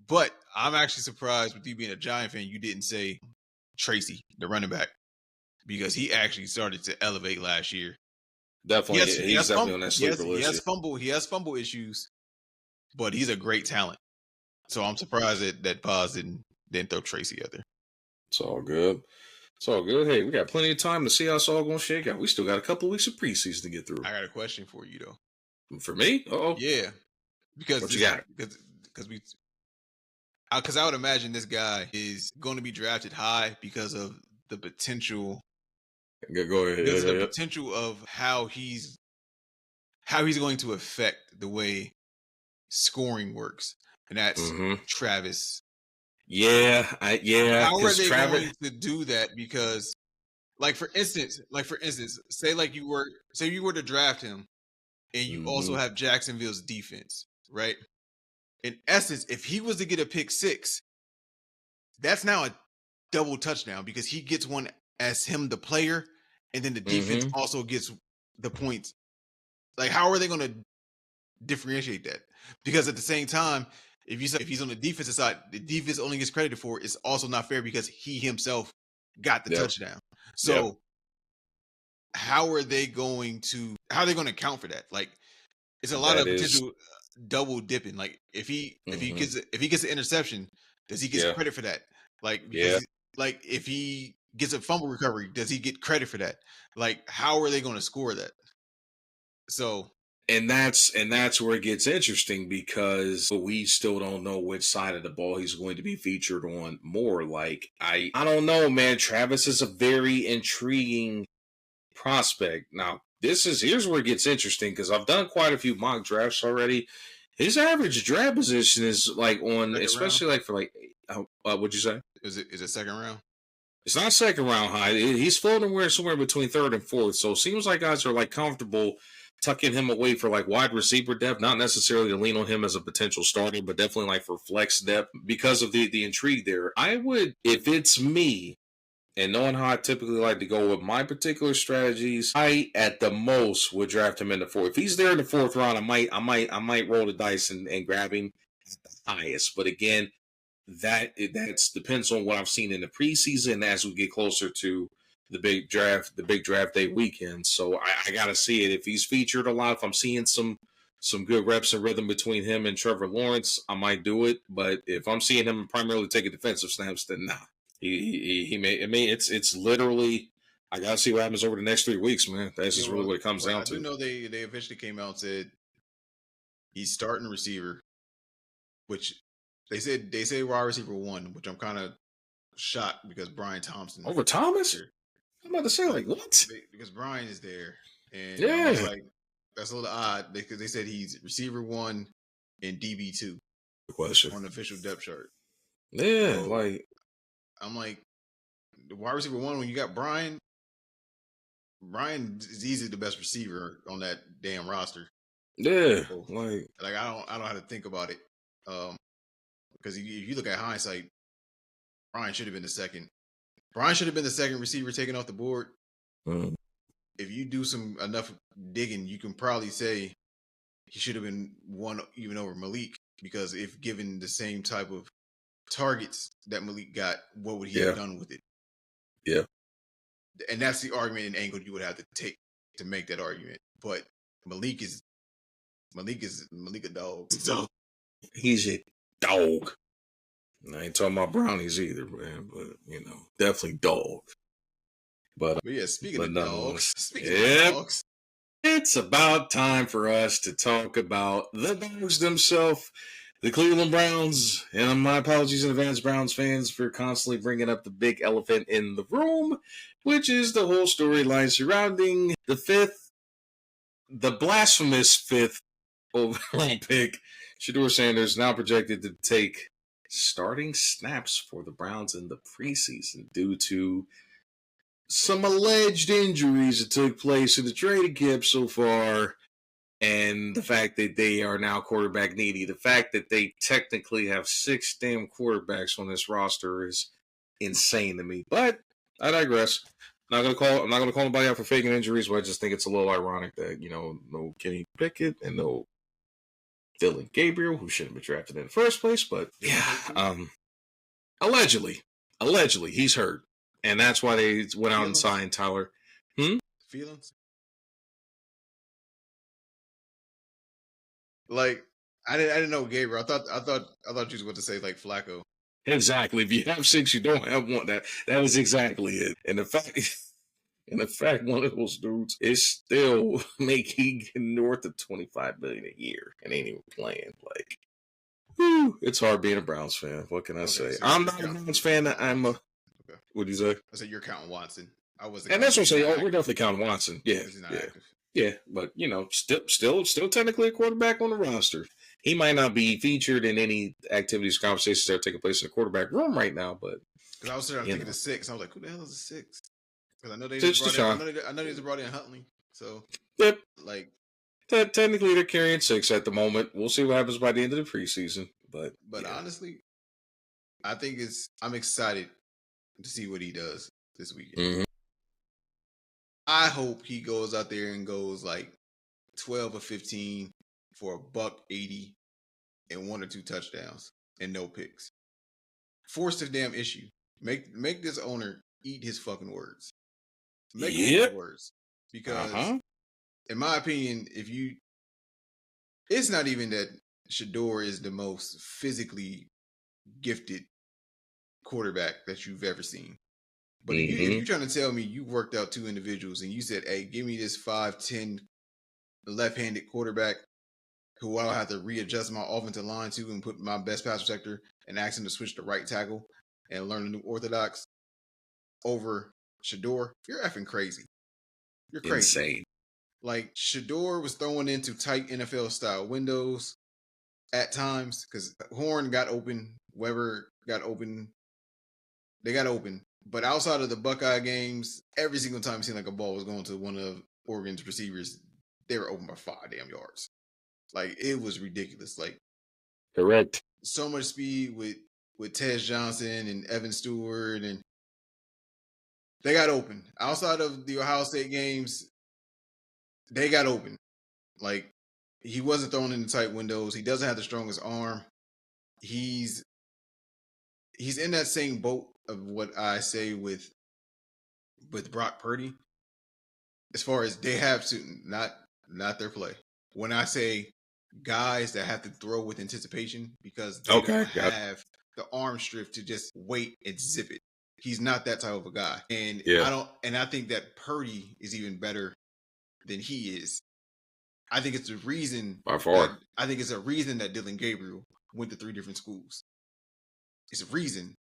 But I'm actually surprised with you being a Giant fan, you didn't say Tracy, the running back, because he actually started to elevate last year. Definitely, he's definitely on that sleeper He list. has fumble issues, but he's a great talent. So I'm surprised that Paz didn't throw Tracy out there. It's all good. It's all good. Hey, we got plenty of time to see how it's all going to shake out. We still got a couple of weeks of preseason to get through. I got a question for you though. For me? Oh, Yeah, because what you got? because I would imagine this guy is going to be drafted high because of the potential Go ahead. because of the Yeah. potential of how he's going to affect the way scoring works, and that's Travis. Yeah, How are because they Travis. going to do that? Because, for instance, say you were to draft him, and you also have Jacksonville's defense, right? In essence, if he was to get a pick six, that's now a double touchdown because he gets one as him the player, and then the defense also gets the points. Like, how are they going to differentiate that? Because at the same time, if he's on the defensive side, the defense only gets credited for it. It's also not fair because he himself got the touchdown. So how are they going to account for that? Like, it's a lot That of is. potential double dipping. Like, if he gets an interception, does he get credit for that? Like, because like if he gets a fumble recovery, does he get credit for that? Like, how are they going to score that? So And that's where it gets interesting because we still don't know which side of the ball he's going to be featured on more. Like I don't know, man. Travis is a very intriguing prospect. Now, here's where it gets interesting because I've done quite a few mock drafts already. His average draft position is like on, especially like for like, what'd you say? Is it second round? It's not second round high. He's floating somewhere between third and fourth. So it seems like guys are like comfortable tucking him away for like wide receiver depth, not necessarily to lean on him as a potential starter, but definitely like for flex depth because of the intrigue there. I would, if it's me, and knowing how I typically like to go with my particular strategies, I at the most would draft him in the fourth. If he's there in the fourth round, I might roll the dice and grab him at the highest. But again, that depends on what I've seen in the preseason as we get closer to the big draft day weekend. So I gotta see it. If he's featured a lot, if I'm seeing some good reps and rhythm between him and Trevor Lawrence, I might do it. But if I'm seeing him primarily taking defensive snaps, then nah. He may. I mean, it's literally. I gotta see what happens over the next 3 weeks, man. That's just really what it comes down to. I do know they eventually came out and said he's starting receiver, which they say wide receiver 1, which I'm kind of shocked because Brian Thompson Over Thomas? I'm about to say, like, what? Because Brian is there, and I was like, that's a little odd because they said he's receiver 1 and DB 2 question on the official depth chart. Yeah, So, like I'm like, the wide receiver 1 when you got Brian is easily the best receiver on that damn roster. Yeah, so, like I don't know how to think about it. Because if you look at hindsight, Brian should have been the second. Brian should have been the second receiver taken off the board. If you do enough digging, you can probably say he should have been one even over Malik, because if given the same type of targets that Malik got, what would he have done with it? Yeah. And that's the argument and angle you would have to take to make that argument. But Malik is a dog. So he's a dog. I ain't talking about brownies either, man, but definitely dog. But yeah, speaking of nonetheless, dogs, it's about time for us to talk about the dogs themselves, the Cleveland Browns. And my apologies in advance, Browns fans, for constantly bringing up the big elephant in the room, which is the whole storyline surrounding the blasphemous fifth overall pick. Shedeur Sanders now projected to take starting snaps for the Browns in the preseason due to some alleged injuries that took place in the training camp so far, and the fact that they are now quarterback needy. The fact that they technically have 6 damn quarterbacks on this roster is insane to me. But I digress. I'm not gonna call anybody out for faking injuries, but I just think it's a little ironic that, no Kenny Pickett and no Dylan Gabriel, who shouldn't have been drafted in the first place. But yeah, allegedly he's hurt, and that's why they went out and signed Tyler. Feelings? Like, I didn't know Gabriel. I thought you was going to say like Flacco. Exactly. If you have 6, you don't have 1. That was exactly it. And the fact one of those dudes is still making north of $25 million a year and ain't even playing. Like, whew, it's hard being a Browns fan. What can I say? So I'm not a Browns fan. I'm a. Okay. What do you say? I said you're counting Watson. I was. And that's what I'm saying. Oh, we're definitely counting Watson. Yeah. Yeah, but still technically a quarterback on the roster. He might not be featured in any activities, conversations that are taking place in the quarterback room right now, but because I was thinking of 6, I was like, who the hell is a 6? Because I know they just brought in Huntley, so yep. Like technically they're carrying 6 at the moment. We'll see what happens by the end of the preseason, but honestly, I'm excited to see what he does this weekend. Mm-hmm. I hope he goes out there and goes like 12 or 15 for $180 and 1 or 2 touchdowns and no picks. Force the damn issue. Make this owner eat his fucking words. Make his words. Because in my opinion, it's not even that Shedeur is the most physically gifted quarterback that you've ever seen. But if you're trying to tell me you worked out 2 individuals and you said, hey, give me this 5'10" left-handed quarterback who I'll have to readjust my offensive line to and put my best pass protector and ask him to switch to right tackle and learn the new orthodox over Shedeur, you're effing crazy. You're crazy. Insane. Like, Shedeur was throwing into tight NFL-style windows at times because Horn got open, Weber got open. They got open. But outside of the Buckeye games, every single time it seemed like a ball was going to one of Oregon's receivers, they were open by 5 damn yards. Like, it was ridiculous. Like, correct. So much speed with Tez Johnson and Evan Stewart, and they got open. Outside of the Ohio State games, they got open. Like, he wasn't thrown into tight windows. He doesn't have the strongest arm. He's in that same boat of what I say with Brock Purdy, as far as they have to not their play. When I say guys that have to throw with anticipation because they don't have the arm strength to just wait and zip it. He's not that type of a guy, and I think that Purdy is even better than he is. I think it's the reason by far. I think it's a reason that Dylan Gabriel went to 3 different schools. It's a reason.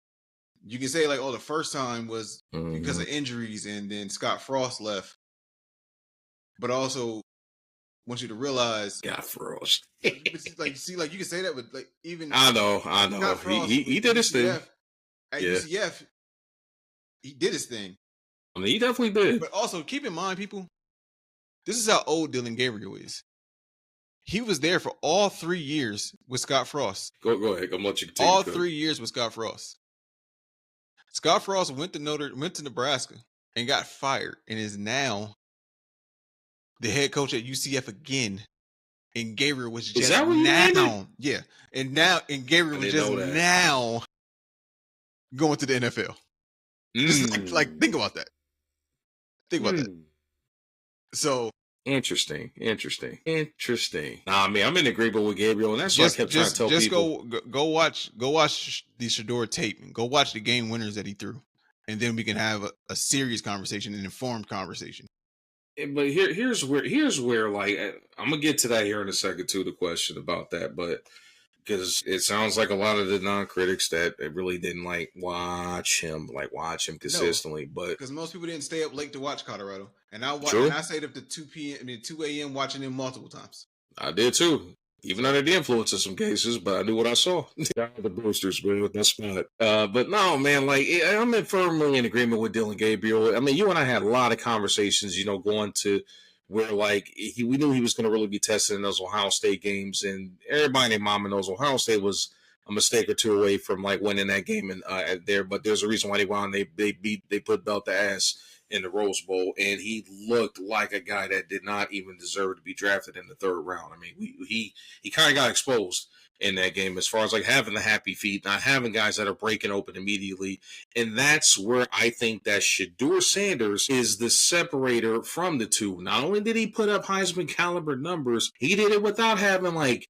You can say like, oh, the first time was because of injuries and then Scott Frost left. But also want you to realize Scott Frost. like you can say that with like even I know. Frost, he did his thing. At UCF, he did his thing. I mean, he definitely did. But also keep in mind, people, this is how old Dylan Gabriel is. He was there for all 3 years with Scott Frost. Go ahead. I'm gonna let you continue. All 3 years with Scott Frost. Scott Frost went to Nebraska and got fired and is now the head coach at UCF again. And Gabriel was just now. Yeah. And Gabriel was just now going to the NFL. Just like think about that. Think about that. So Interesting. Nah, I mean, I'm in agreement with Gabriel, and that's what I kept trying to tell people. Go watch the Shedeur tape and go watch the game winners that he threw. and then we can have a serious conversation, an informed conversation. But here's where like I'm gonna get to that here in a second too. The question about that, but because it sounds like a lot of the non-critics that really didn't watch him No, consistently. But because most people didn't stay up late to watch Colorado, and I true, stayed up to 2 p.m. I mean 2 a.m. watching them multiple times. I did too. Even So under the influence in some cases, but I knew what I saw. Down the boosters, man, with that spot. But no, man, like I'm firmly in agreement with Dylan Gabriel. I mean, you and I had a lot of conversations, going to where like we knew he was going to really be tested in those Ohio State games, and everybody named Mama knows Ohio State was a mistake or two away from like winning that game and there. But there's a reason why they won. They put belt the ass in the Rose Bowl, and he looked like a guy that did not even deserve to be drafted in the third round. I mean, he kind of got exposed in that game as far as like having the happy feet, not having guys that are breaking open immediately. And that's where I think that Shedeur Sanders is the separator from the two. Not only did he put up Heisman caliber numbers, he did it without having like,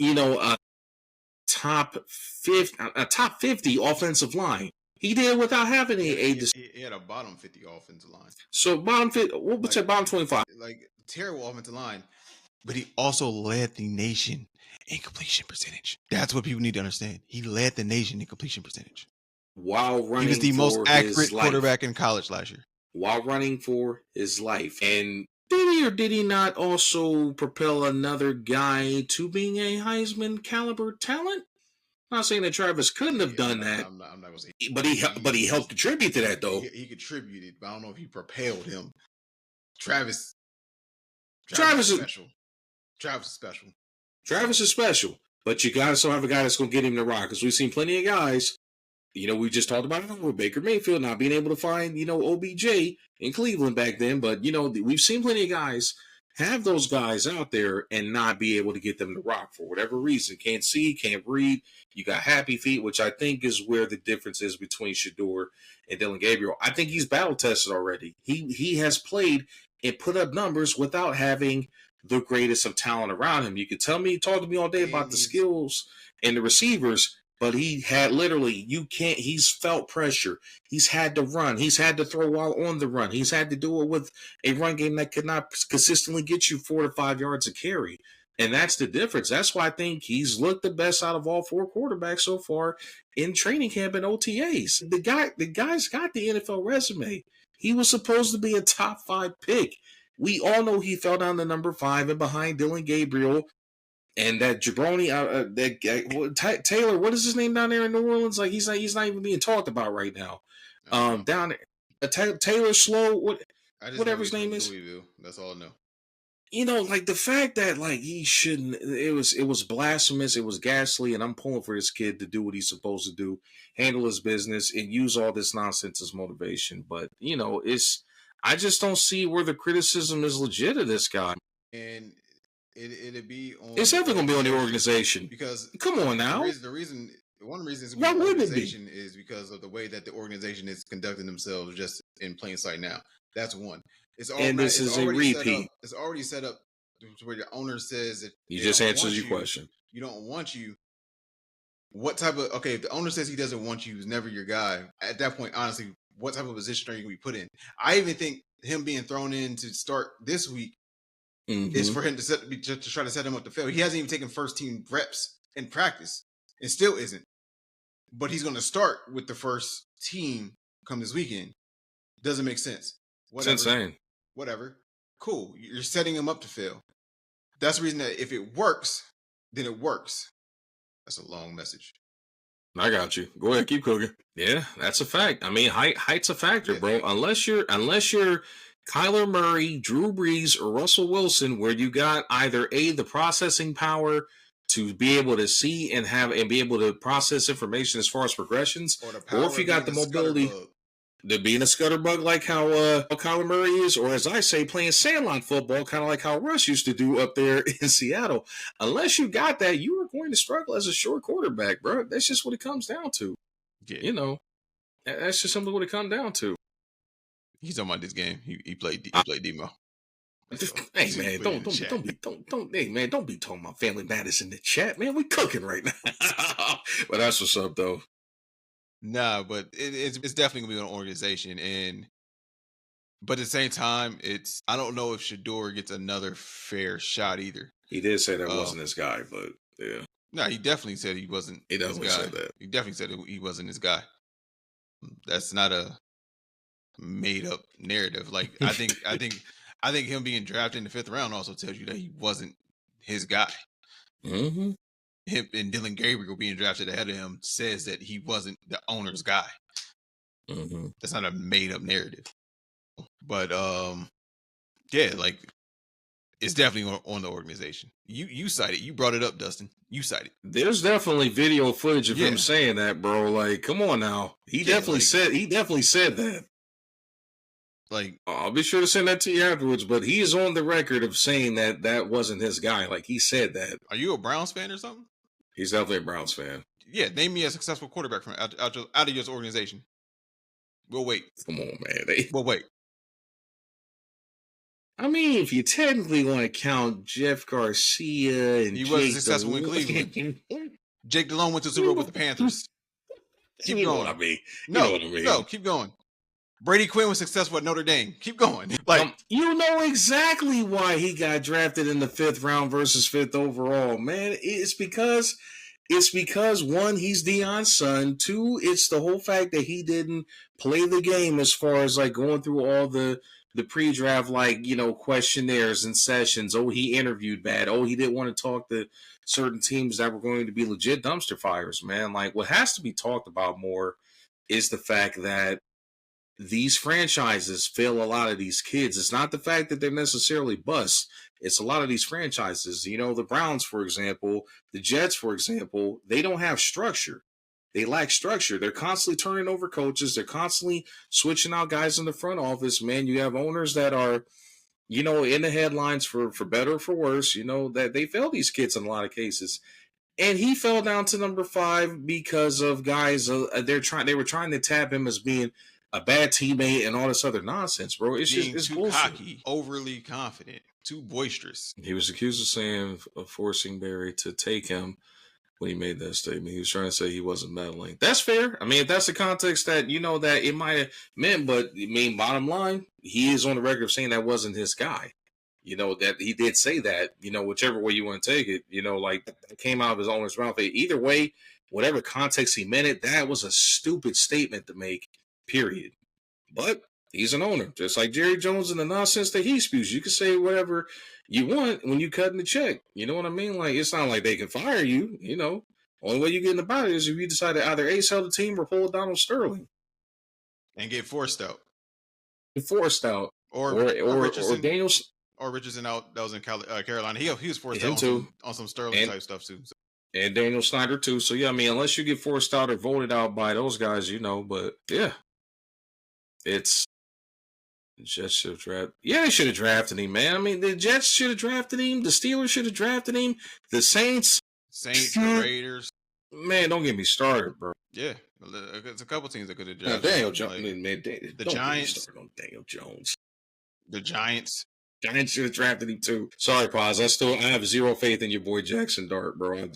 a top 50 offensive line. He did it without having he had a bottom 50 offensive line. So bottom 50, what would say bottom 25? Like terrible offensive line, but he also led the nation in completion percentage. That's what people need to understand. He led the nation in completion percentage. While running, he was the most accurate quarterback in college last year. While running for his life. And did he or did he not also propel another guy to being a Heisman caliber talent? I'm not saying that Travis couldn't have done that, I'm not gonna say, but he helped contribute to that though. He contributed, but I don't know if he propelled him. Travis is special. Travis is special. Travis is special, but you gotta still have a guy that's gonna get him the rock, because we've seen plenty of guys. We just talked about it with Baker Mayfield not being able to find, OBJ in Cleveland back then. But, we've seen plenty of guys have those guys out there and not be able to get them to rock for whatever reason. Can't see, can't breathe. You got happy feet, which I think is where the difference is between Shedeur and Dylan Gabriel. I think he's battle tested already. He has played and put up numbers without having the greatest of talent around him. You could talk to me all day about the skills and the receivers, but he had literally, he's felt pressure. He's had to run. He's had to throw while on the run. He's had to do it with a run game that could not consistently get you 4 to 5 yards a carry. And that's the difference. That's why I think he's looked the best out of all 4 quarterbacks so far in training camp and OTAs. The guy's got the NFL resume. He was supposed to be a top 5 pick. We all know he fell down to number 5 and behind Dylan Gabriel. And that Jabroni, Taylor, what is his name down there in New Orleans? Like he's not even being talked about right now. Down there, Taylor Slow, whatever his name is. Louisville. That's all I know. Like the fact that like he shouldn't. It was blasphemous. It was ghastly, and I'm pulling for this kid to do what he's supposed to do, handle his business, and use all this nonsense as motivation. But I just don't see where the criticism is legit of this guy. And it'd be on. It's definitely gonna be on the organization, because come on now. One of the reasons why wouldn't it be? Is because of the way that the organization is conducting themselves just in plain sight now. That's one. It's a repeat. It's already set up to where the owner says that you just answered your question. You don't want you. What type of if the owner says he doesn't want you, he's never your guy. At that point, honestly, what type of position are you going to be put in? I even think him being thrown in to start this week is for him to try to set him up to fail. He hasn't even taken first team reps in practice and still isn't. But he's going to start with the first team come this weekend. Doesn't make sense. Whatever. It's insane. Whatever. Cool. You're setting him up to fail. That's the reason that if it works, then it works. That's a long message. I got you. Go ahead, keep cooking. Yeah, that's a fact. I mean, height's a factor, bro. Unless you're Kyler Murray, Drew Brees, or Russell Wilson, where you got either the processing power to be able to see and be able to process information as far as progressions, or if you got the mobility to being a scutterbug like how Kyler Murray is, or as I say, playing sandlot football, kind of like how Russ used to do up there in Seattle. Unless you got that, you are going to struggle as a short quarterback, bro. That's just what it comes down to. Yeah. That's just simply what it comes down to. He's talking about this game. He played Demo. Hey man, don't be talking about Family Matters in the chat, man. We cooking right now. But that's what's up though. Nah, but it's definitely gonna be an organization, but at the same time, I don't know if Shador gets another fair shot either. He did say that Um, wasn't his guy, but yeah, no, he definitely said he wasn't he his definitely guy. said that. He definitely said he wasn't his guy. That's not a made up narrative. Like I think him being drafted in the 5th round also tells you that he wasn't his guy. Mm-hmm. Him and Dylan Gabriel being drafted ahead of him says that he wasn't the owner's guy. Mm-hmm. That's not a made up narrative. But yeah, like it's definitely on the organization. You cited, you brought it up, Dustin. You cited. There's definitely video footage of him Yeah, saying that, bro. Like, come on now. yeah, like He definitely said that. like I'll be sure to send that to you afterwards, but he is on the record of saying that that wasn't his guy. Like, he said that. are you a Browns fan or something? He's definitely a Browns fan. Yeah, name me a successful quarterback from out of your organization. We'll wait. Come on, man. We'll wait. I mean, if you technically want to count Jeff Garcia and He wasn't Jake successful in Cleveland. Jake Delhomme went to the Super Bowl with the Panthers. Keep you know going. what I mean. You No, know what I mean. no, keep going. Brady Quinn was successful at Notre Dame. Keep going. Like you know exactly why he got drafted in the 5th round versus 5th overall, man. It's because one, he's Deion's son. Two, it's the whole fact that he didn't play the game as far as like going through all the pre-draft, like, you know, questionnaires and sessions. Oh, he interviewed bad. Oh, he didn't want to talk to certain teams that were going to be legit dumpster fires, man. Like, what has to be talked about more is the fact that these franchises fail a lot of these kids. It's not the fact that they're necessarily busts. It's a lot of these franchises. You know, the Browns, for example, the Jets, for example, they don't have structure. They lack structure. They're constantly turning over coaches. They're constantly switching out guys in the front office, man. You have owners that are, you know, in the headlines for better or for worse, you know, that they fail these kids in a lot of cases. And he fell down to number 5 because of guys. They were trying to tap him as being a bad teammate and all this other nonsense, bro. It's being just it's too bullshit. cocky, overly confident, too boisterous. He was accused of saying of forcing Barry to take him when he made that statement. He was trying to say he wasn't meddling. That's fair. I mean, if that's the context that, you know, that it might have meant, but I mean, bottom line, he is on the record of saying that wasn't his guy. You know, that he did say that, you know, whichever way you want to take it, you know, like that came out of his owner's mouth. Either way, whatever context he meant it, that was a stupid statement to make, period. But he's an owner, just like Jerry Jones and the nonsense that he spews. You can say whatever you want when you cut in the check. You know what I mean? Like, it's not like they can fire you, you know. Only way you get in the body is if you decide to either A, sell the team or pull Donald Sterling. And get forced out. Forced out. Or Richardson. Or Richardson out. That was in Carolina. He was forced out on some Sterling type stuff too. So. And Daniel Snyder too. So yeah, I mean, unless you get forced out or voted out by those guys, you know. But yeah, it's the Jets should have drafted. Yeah, they should have drafted him, man. I mean, the Jets should have drafted him. The Steelers should have drafted him. The Saints, the Raiders. Man, don't get me started, bro. Yeah, it's a couple teams that could have drafted. Daniel Jones, man, the Giants. On Daniel Jones. The Giants should have drafted him too. Sorry, Paz. I have zero faith in your boy Jackson Dart, bro. I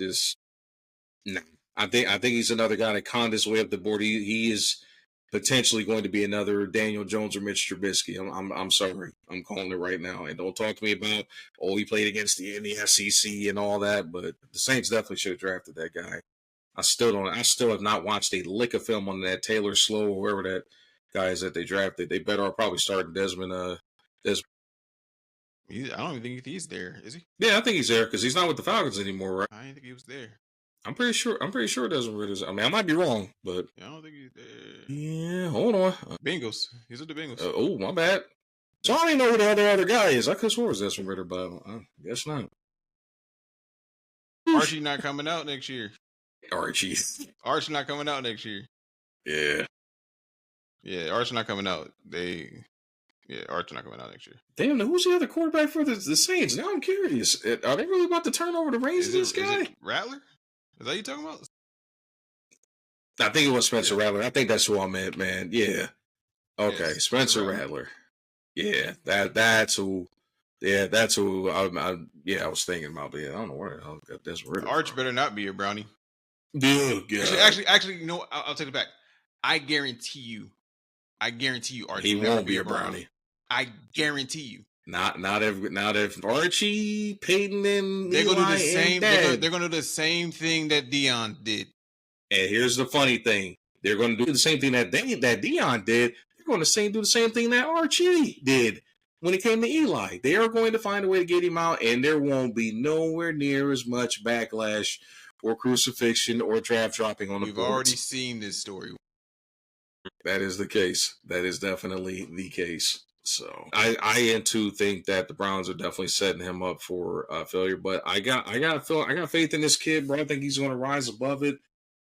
think he's another guy that conned his way up the board. He is potentially going to be another Daniel Jones or Mitch Trubisky. I'm sorry. I'm calling it right now. And don't talk to me about, he played against in the SEC and all that, but the Saints definitely should have drafted that guy. I still have not watched a lick of film on that Taylor Slow or whoever that guy is that they drafted. They better probably start Desmond. I don't even think he's there, is he? Yeah, I think he's there because he's not with the Falcons anymore, right? I didn't think he was there. I'm pretty sure Desmond Ritter's. I mean, I might be wrong, but I don't think he's there. Yeah, hold on. Bengals. He's with the Bengals. Oh, my bad. So I don't even know who the other guy is. I could have swore it was Desmond Ritter, but I guess not. Archie not coming out next year. Archie not coming out next year. Yeah. Yeah, Archie not coming out. Archie not coming out next year. Damn, who's the other quarterback for the Saints? Now I'm curious. Are they really about to turn over the reins to this guy? Is it Rattler? Is that you talking about? I think it was Spencer Rattler. I think that's who I meant, man. Yeah. Okay, yes, Spencer Rattler. Yeah, that's who. Yeah, that's who. I was thinking about, but yeah, I don't know where I got this word. Arch better not be a brownie. Dude, actually, no, I'll take it back. I guarantee you, Archie He will never won't be be a a Brown. brownie. I guarantee you. Not if Archie, Peyton, and They're gonna do Eli the and same. Dad. They're gonna do the same thing that Dion did. And here's the funny thing: they're going to do the same thing that Dion did. They're going to do the same thing that Archie did when it came to Eli. They are going to find a way to get him out, and there won't be nowhere near as much backlash or crucifixion or draft dropping on the We've boards. already seen this story. That is the case. That is definitely the case. So I too think that the Browns are definitely setting him up for failure. But I got faith in this kid, bro. I think he's going to rise above it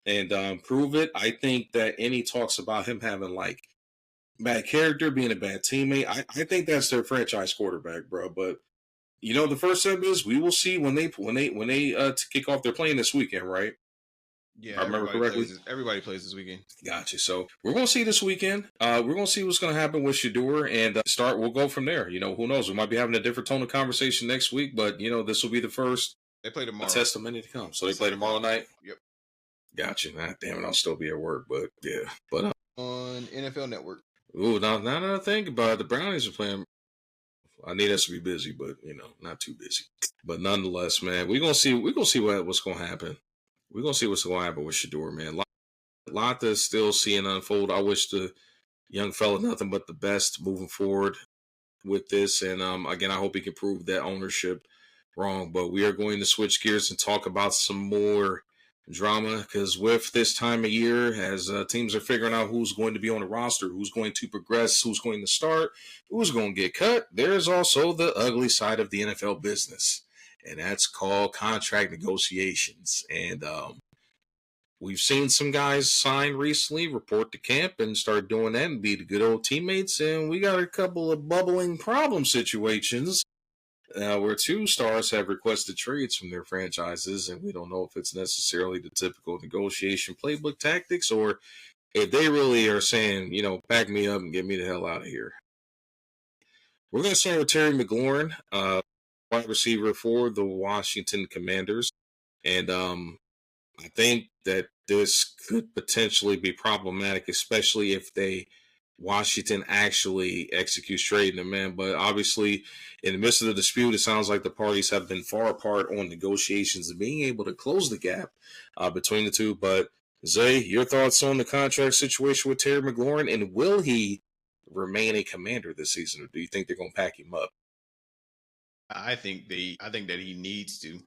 and prove it. I think that any talks about him having like bad character, being a bad teammate, I think that's their franchise quarterback, bro. But you know, the first step is we will see when they kick off. They're playing this weekend, right? Yeah, I remember correctly. Everybody plays this weekend. Gotcha. So we're going to see this weekend. We're going to see what's going to happen with Shador and start. We'll go from there. You know, who knows? We might be having a different tone of conversation next week, but you know, this will be the first. They play tomorrow. Test of many to come. So they play tomorrow night. Yep. Gotcha. Nah, damn it, I'll still be at work, but yeah. But on NFL Network. Ooh, now that I think about it, the Brownies are playing. I need us to be busy, but you know, not too busy. But nonetheless, man, we're gonna see what's gonna happen. We're gonna see what's gonna happen with Shador, man. Lot to still seeing unfold. I wish the young fella nothing but the best moving forward with this. And again, I hope he can prove that ownership wrong. But we are going to switch gears and talk about some more drama, because with this time of year, as teams are figuring out who's going to be on the roster, who's going to progress, who's going to start, who's going to get cut, there's also the ugly side of the NFL business, and that's called contract negotiations. And we've seen some guys sign recently, report to camp, and start doing that and be the good old teammates. And we got a couple of bubbling problem situations where two stars have requested trades from their franchises, and we don't know if it's necessarily the typical negotiation playbook tactics or if they really are saying, you know, pack me up and get me the hell out of here. We're going to start with Terry McLaurin, wide receiver for the Washington Commanders. And I think that this could potentially be problematic, especially if Washington actually executes trading him, man. But obviously, in the midst of the dispute, it sounds like the parties have been far apart on negotiations and being able to close the gap between the two. But Zay, your thoughts on the contract situation with Terry McLaurin, and will he remain a Commander this season, or do you think they're going to pack him up? I think that he needs to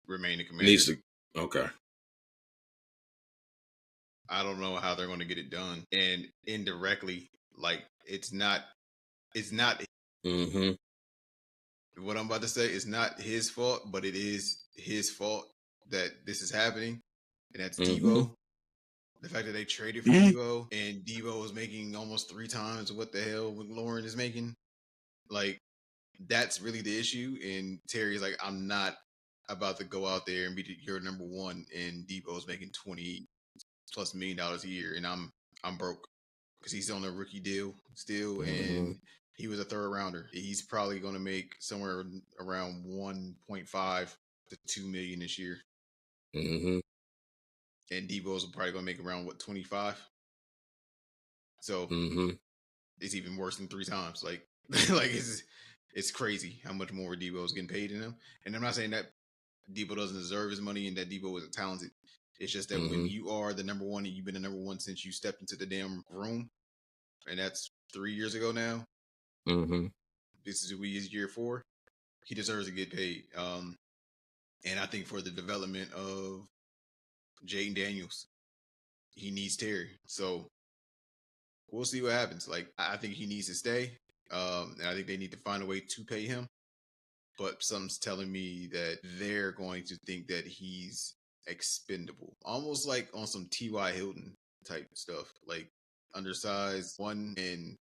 remain a Commander. Needs to. Okay. I don't know how they're going to get it done, and indirectly, like it's not. Mm-hmm. What I'm about to say is not his fault, but it is his fault that this is happening, and that's Debo. The fact that they traded for Debo, and Debo is making almost 3 times what the hell McLaurin is making, like that's really the issue. And Terry's like, I'm not about to go out there and be your number one, and Debo's making $20+ million a year, and I'm broke because he's on a rookie deal still, and he was a 3rd rounder. He's probably going to make somewhere around 1.5 to 2 million this year. Mm-hmm. And Debo's probably going to make around 25. So it's even worse than 3 times. Like it's crazy how much more Debo's getting paid in him. And I'm not saying that Debo doesn't deserve his money and that Debo isn't talented. It's just that when you are the number one and you've been the number one since you stepped into the damn room, and that's 3 years ago now. This is year 4. He deserves to get paid. And I think for the development of Jaden Daniels, he needs Terry. So we'll see what happens. Like I think he needs to stay. And I think they need to find a way to pay him. But something's telling me that they're going to think that he's expendable, almost like on some T.Y. Hilton type stuff, like undersized one, and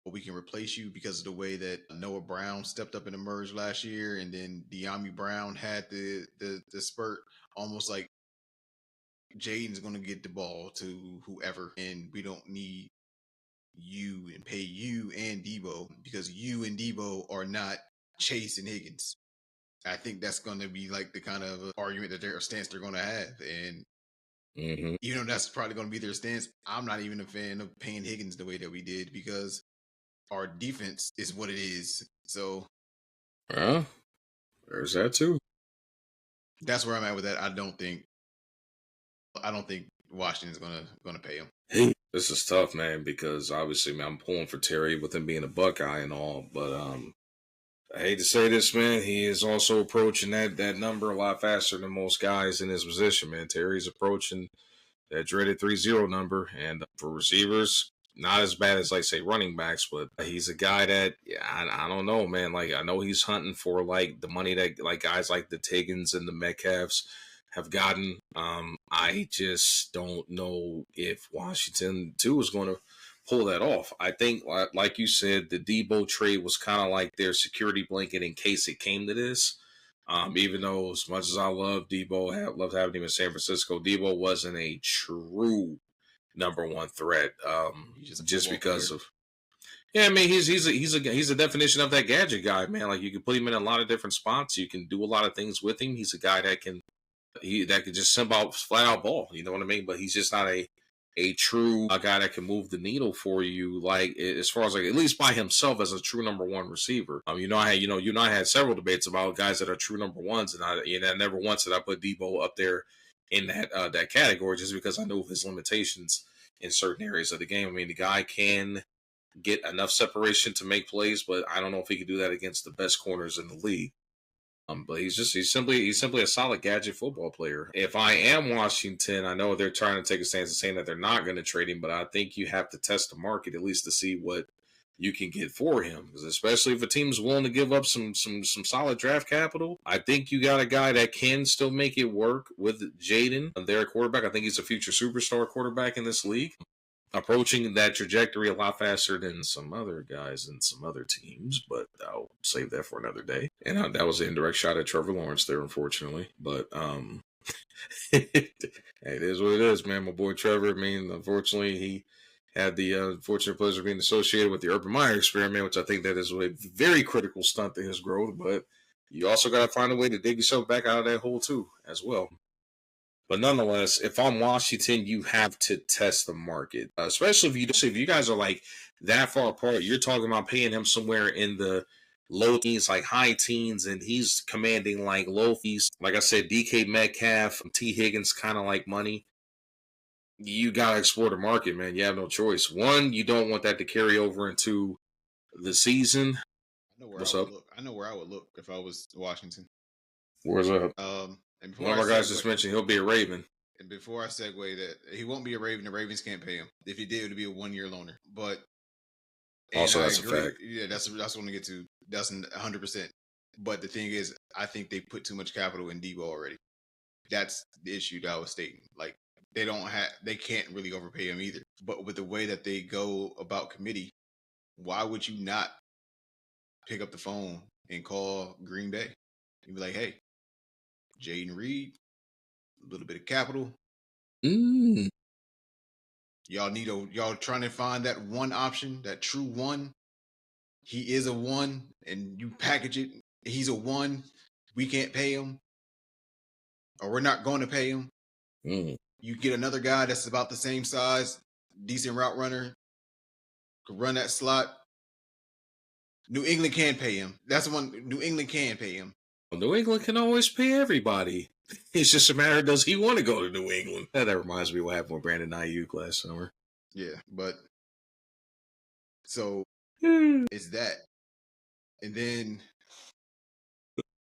we can replace you because of the way that Noah Brown stepped up and emerged last year, and then De'Ami Brown had the spurt, almost like Jaden's going to get the ball to whoever, and we don't need you and pay you and Debo because you and Debo are not Chase and Higgins. I think that's going to be like the kind of argument that stance they're going to have. And Mm-hmm. Even though that's probably going to be their stance, I'm not even a fan of paying Higgins the way that we did because our defense is what it is. So Well, there's that too. that's where I'm at with that. I don't think Washington's gonna pay him. Hey, this is tough, man, because obviously, man, I'm pulling for Terry with him being a Buckeye and all, but I hate to say this, man. He is also approaching that number a lot faster than most guys in his position, man. Terry's approaching that dreaded 3-0 number, and for receivers, not as bad as like say running backs, but he's a guy that I don't know, man. Like I know he's hunting for like the money that like guys like the Tiggins and the Metcalfs have gotten. I just don't know if Washington too is going to pull that off. I think, like you said, the Debo trade was kind of like their security blanket in case it came to this. Even though, as much as I love Debo, loved having him in San Francisco, Debo wasn't a true number one threat. Just because player. of yeah, I mean he's a definition of that gadget guy, man. Like you can put him in a lot of different spots. You can do a lot of things with him. He's a guy that could just send out flat out ball. You know what I mean? But he's just not a true guy that can move the needle for you, like as far as like at least by himself as a true number one receiver. I had several debates about guys that are true number ones, and I never once did I put Debo up there in that category just because I knew of his limitations in certain areas of the game. I mean, the guy can get enough separation to make plays, but I don't know if he could do that against the best corners in the league. But he's simply a solid gadget football player. If I am Washington, I know they're trying to take a stance and saying that they're not going to trade him, but I think you have to test the market at least to see what you can get for him. Because especially if a team's willing to give up some solid draft capital, I think you got a guy that can still make it work with Jaden, their quarterback. I think he's a future superstar quarterback in this league, approaching that trajectory a lot faster than some other guys and some other teams, but I'll save that for another day. And that was an indirect shot at Trevor Lawrence there, unfortunately. But it is what it is, man. My boy Trevor, I mean, unfortunately, he had the unfortunate pleasure of being associated with the Urban Meyer experiment, which I think that is a very critical stunt to his growth. But you also got to find a way to dig yourself back out of that hole, too, as well. But nonetheless, if I'm Washington, you have to test the market, especially if you guys are like that far apart. You're talking about paying him somewhere in the low teens, like high teens, and he's commanding like low fees. Like I said, DK Metcalf, T Higgins, kind of like money. You gotta explore the market, man. You have no choice. One, you don't want that to carry over into the season. What's up? I know where I would look if I was Washington. Where's up? And before One of our guys just mentioned he'll be a Raven. And before I segue that he won't be a Raven, the Ravens can't pay him. If he did, it would be a 1-year loaner. But also, that's a fact. Yeah, that's what I want to get to. That's 100%. But the thing is, I think they put too much capital in Debo already. That's the issue that I was stating. Like they can't really overpay him either. But with the way that they go about committee, why would you not pick up the phone and call Green Bay and be like, hey, Jaden Reed, a little bit of capital. Y'all trying to find that one option, that true one. He is a one, and you package it. He's a one. We can't pay him, or we're not going to pay him. You get another guy that's about the same size, decent route runner, could run that slot. New England can pay him. That's the one. New England can pay him. New England can always pay everybody. It's just a matter of does he want to go to New England? That reminds me of what happened with Brandon Ayuk last summer. Yeah, but so it's that. And then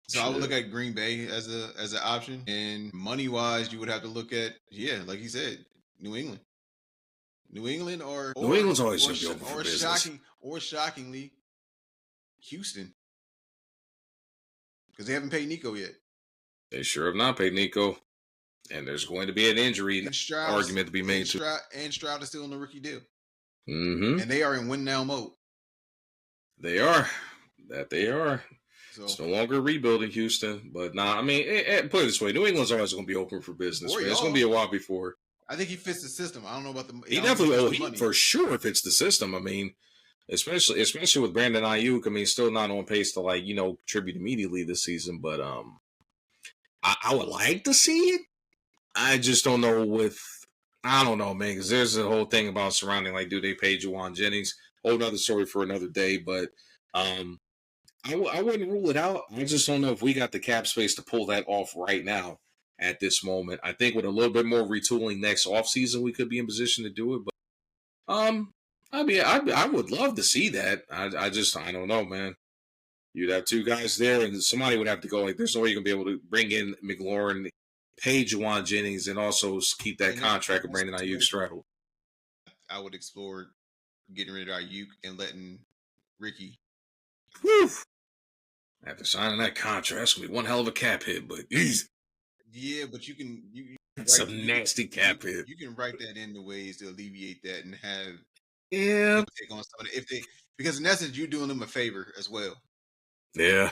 so I would look at Green Bay as an option. And money wise, you would have to look at like he said, New England. New England's always going to be open for business. Shockingly, Houston. Because they haven't paid Nico yet. They sure have not paid Nico. And there's going to be an injury argument to be made. And Stroud is still in the rookie deal. Mm-hmm. And they are in win-now mode. They are. They are. So, it's no longer rebuilding Houston. But I mean, put it this way. New England's always going to be open for business. It's going to be a while before. I think he fits the system. I don't know about the. He for sure fits the system. I mean, especially with Brandon Ayuk. I mean, still not on pace to contribute immediately this season. But I would like to see it. I just don't know with. I don't know, man, because there's a whole thing about surrounding, like, do they pay Juwan Jennings? Whole other story for another day, but um, I wouldn't rule it out. I just don't know if we got the cap space to pull that off right now at this moment. I think with a little bit more retooling next offseason, we could be in position to do it. But I would love to see that. I don't know, man. You'd have two guys there, and somebody would have to go. Like, there's no way you're gonna be able to bring in McLaurin, pay Juwan Jennings, and also keep that And contract of Brandon Ayuk straddled. I would explore getting rid of Ayuk and letting Ricky. Whew. After signing that contract, that's gonna be one hell of a cap hit. But Yeah, but that's a nasty cap hit. You can write that into ways to alleviate that and have Yeah, take on some of it. If they, because in essence you're doing them a favor as well. yeah.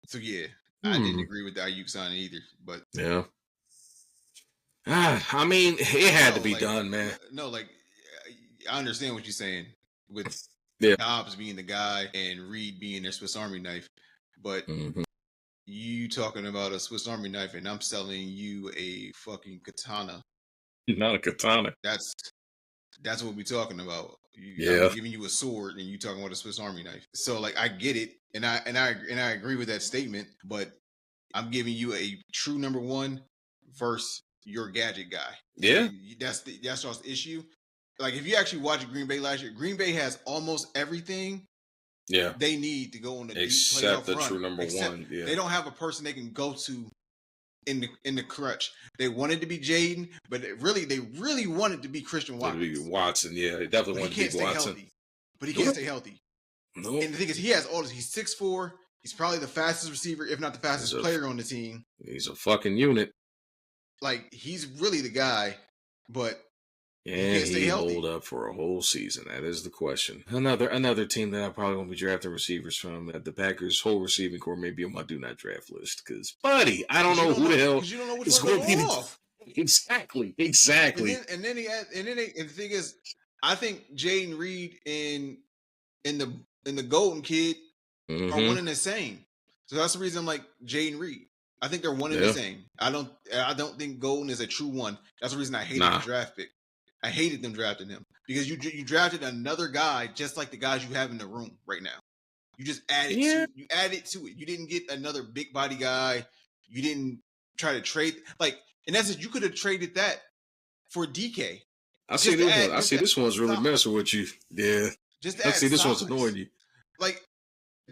So yeah, I didn't agree with the Ayuk signing either, but yeah. I mean, it had to be done, man. No, like I understand what you're saying with Yeah. Dobbs being the guy and Reed being their Swiss Army knife, but you talking about a Swiss Army knife and I'm selling you a fucking katana. Not a katana. That's what we're talking about. I'm giving you a sword and you talking about a Swiss Army knife. So like I get it, and I agree with that statement, but I'm giving you a true number one versus your gadget guy. Yeah, and that's y'all's issue. Like if you actually watch Green Bay last year, Green Bay has almost everything. Yeah, they need to go on the except deep playoff the run. True number one. Yeah, they don't have a person they can go to in the crutch. They wanted to be Jaden, but they really wanted to be Christian Watson. Yeah, they definitely wanted to be Watson. Healthy. But he can't stay healthy. Nope. And the thing is, he has all this. He's 6'4". He's probably the fastest receiver, if not the fastest player on the team. He's a fucking unit. Like, he's really the guy, but and he hold up for a whole season. That is the question. Another team that I probably won't be drafting receivers from. The Packers' whole receiving core may be on my do not draft list. Because, buddy, I don't know who the hell you don't know which is going to be off. Exactly. And the thing is, I think Jaden Reed and the Golden Kid are one and the same. So that's the reason I'm like Jaden Reed. I think they're one and the same. I don't think Golden is a true one. That's the reason I hated the draft pick. I hated them drafting him because you drafted another guy just like the guys you have in the room right now. You just added to it. You didn't get another big body guy. You didn't try to trade. Like, in essence, you could have traded that for DK. I see this one's really messing with you. Yeah. I see this one's annoying you. Like,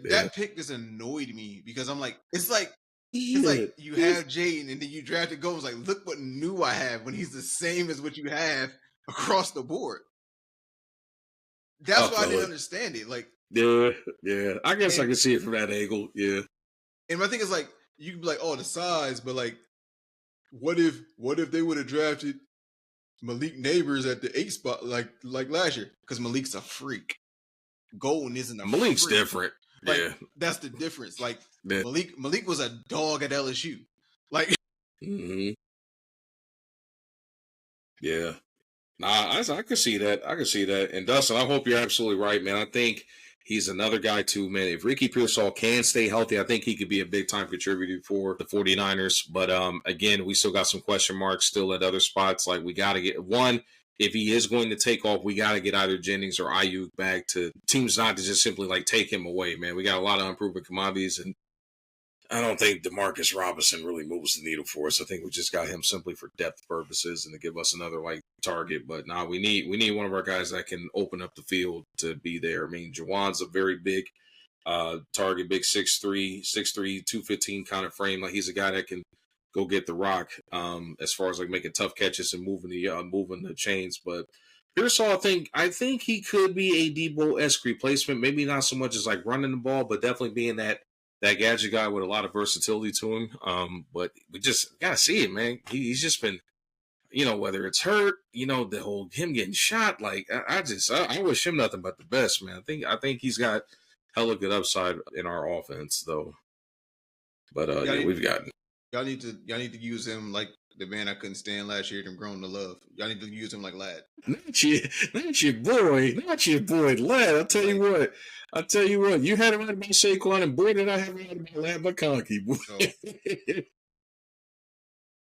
that pick just annoyed me because I'm like, it's like you have Jaden and then you drafted Gomes. Like, look what new I have when he's the same as what you have across the board. That's why I didn't understand it. Like, yeah. I guess I can see it from that angle. Yeah. And my thing is like, you can be like, oh, the size, but like, what if they would have drafted Malik Neighbors at the 8 spot like last year? Because Malik's a freak. Golden isn't a Malik's freak. Different. Like, that's the difference. Like, Malik was a dog at LSU. Like, yeah. Nah, I can see that. And Dustin, I hope you're absolutely right, man. I think he's another guy too, man. If Ricky Pearsall can stay healthy, I think he could be a big time contributor for the 49ers. But again, we still got some question marks still at other spots. Like, we got to get one. If he is going to take off, we got to get either Jennings or Ayuk back to teams not to just simply like take him away, man. We got a lot of unproven commodities, and I don't think Demarcus Robinson really moves the needle for us. I think we just got him simply for depth purposes and to give us another like target. But we need one of our guys that can open up the field to be there. I mean, Juwan's a very big target, big 6'3", 215 kind of frame. Like, he's a guy that can go get the rock as far as like making tough catches and moving the chains. But Pearsall, I think he could be a Debo-esque replacement. Maybe not so much as like running the ball, but definitely being that gadget guy with a lot of versatility to him. But we just gotta see it, man. He's just been, whether it's hurt, the whole him getting shot. Like, I wish him nothing but the best, man. I think he's got hella good upside in our offense, though. But we've got. Y'all need to use him like the man I couldn't stand last year and grown to love. Y'all need to use him like Lad. Not your boy, Lad. I'll tell you what. You had it right about Saquon, and boy, did I have it right about Lad McConkey.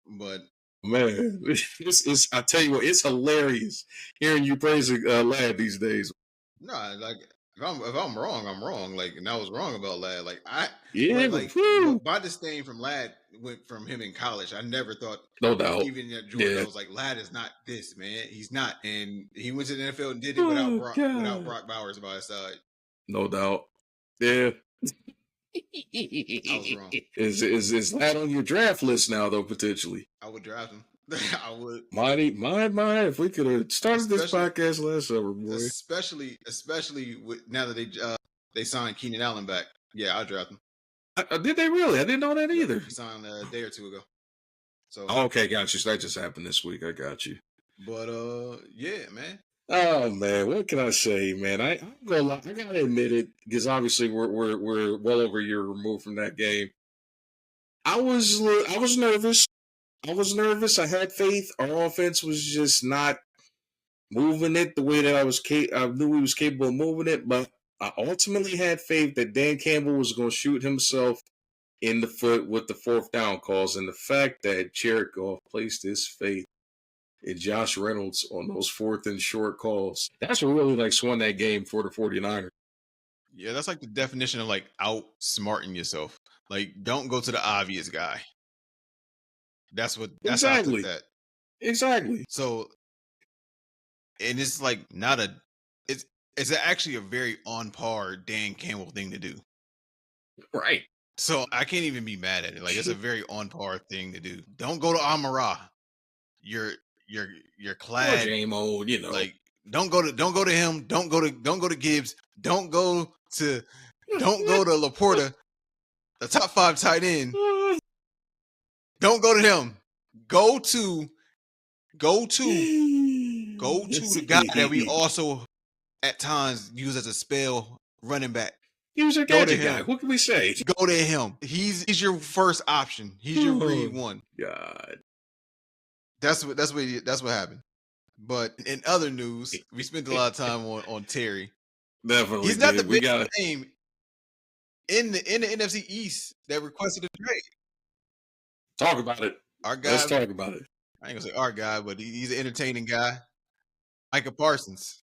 But Man, it's I tell you what, it's hilarious hearing you praising Lad these days. No, like if I'm wrong, I'm wrong. Like, and I was wrong about Lad. Yeah, But like, whew, but my disdain from Lad went from him in college. I never thought, no doubt. even at Georgia, I Yeah, was like, Lad is not this man. He's not, and he went to the NFL and did it oh without God, Brock Bowers by his side. no doubt. Yeah, I was wrong. is Lad on your draft list now though potentially? I would draft him. I would, My, if we could have started this especially, podcast last summer, boy. especially with now that they signed Keenan Allen back. Yeah, I'll draft him. Did they really? I didn't know that Yep, either. he signed a day or two ago. So, Oh, okay, got you. So that just happened this week. I got you. but yeah, man. Oh man, what can I say, man? I'm gonna lie, I gotta admit it because obviously we're well over a year removed from that game. I was nervous. I was nervous. I had faith. Our offense was just not moving it the way that I knew we was capable of moving it, but I ultimately had faith that Dan Campbell was going to shoot himself in the foot with the fourth down calls, and the fact that Jared Goff placed his faith in Josh Reynolds on those fourth and short calls. That's what really like swung that game for the 49ers. Yeah, that's like the definition of like outsmarting yourself. Like, don't go to the obvious guy. That's how I took Exactly. that. Exactly. So, and it's like not a it's it's actually a very on par Dan Campbell thing to do. Right. So I can't even be mad at it. Like, it's a very on par thing to do. Don't go to Amara. You're you're Or clad J-Mo, you know. like, don't go to him. Don't go to Gibbs. Don't go to Laporta, the top 5 tight end. Don't go to him. Go to the guy that we also at times use as a spell running back. He was a gadget guy. What can we say? Go to him. He's your first option. He's your read one. God. That's what happened. But in other news, we spent a lot of time on Terry. Definitely. He's not the biggest name in the NFC East that requested a trade. Talk about it. Our guy. Let's talk about it. I ain't gonna say our guy, but he's an entertaining guy. Micah Parsons.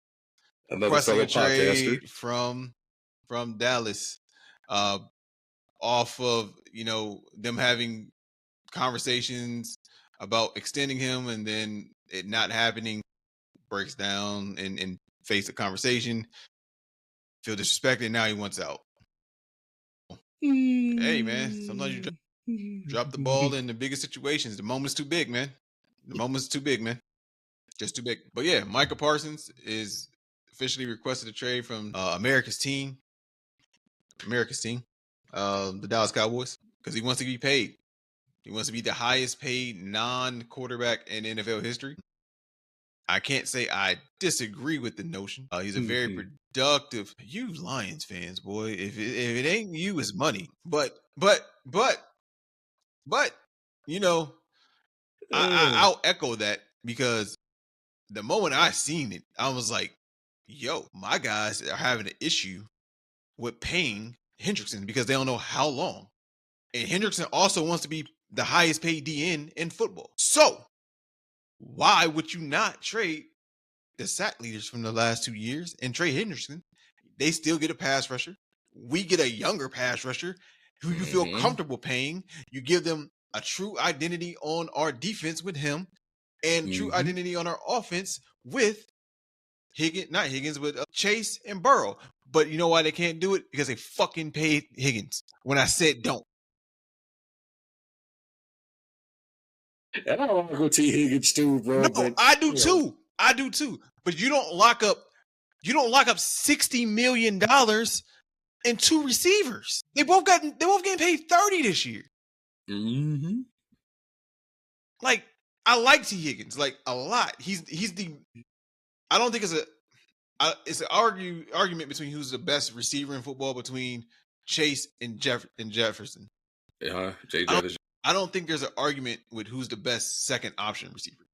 Another Requesting fellow a trade podcaster from Dallas, off of them having conversations about extending him, and then it not happening. Breaks down and face the conversation. Feel disrespected. Now he wants out. Hey man, sometimes you drop the ball in the biggest situations. The moment's too big, man. The moment's too big, man. Just too big. But yeah, Micah Parsons is officially requested a trade from America's team, the Dallas Cowboys, because he wants to be paid. He wants to be the highest paid non-quarterback in NFL history. I can't say I disagree with the notion. He's a very productive. You Lions fans, boy. If it ain't you, it's money. But I'll echo that, because the moment I seen it, I was like, yo, my guys are having an issue with paying Hendrickson because they don't know how long. And Hendrickson also wants to be the highest paid DN in football. So why would you not trade the sack leaders from the last 2 years and trade Hendrickson? They still get a pass rusher. We get a younger pass rusher who you feel comfortable paying. You give them a true identity on our defense with him, and true identity on our offense with Chase and Burrow. But you know why they can't do it? Because they fucking paid Higgins when I said don't. And I want to go T. Higgins too, bro. No, but, I do too. I do too. But you don't lock up $60 million in 2 receivers. They both getting paid $30 this year. Mm-hmm. Like, I like T. Higgins like a lot. He's the. I don't think it's an argument between who's the best receiver in football between Chase and Jefferson. Yeah, Jay Jefferson. I don't think there's an argument with who's the best second option receiver.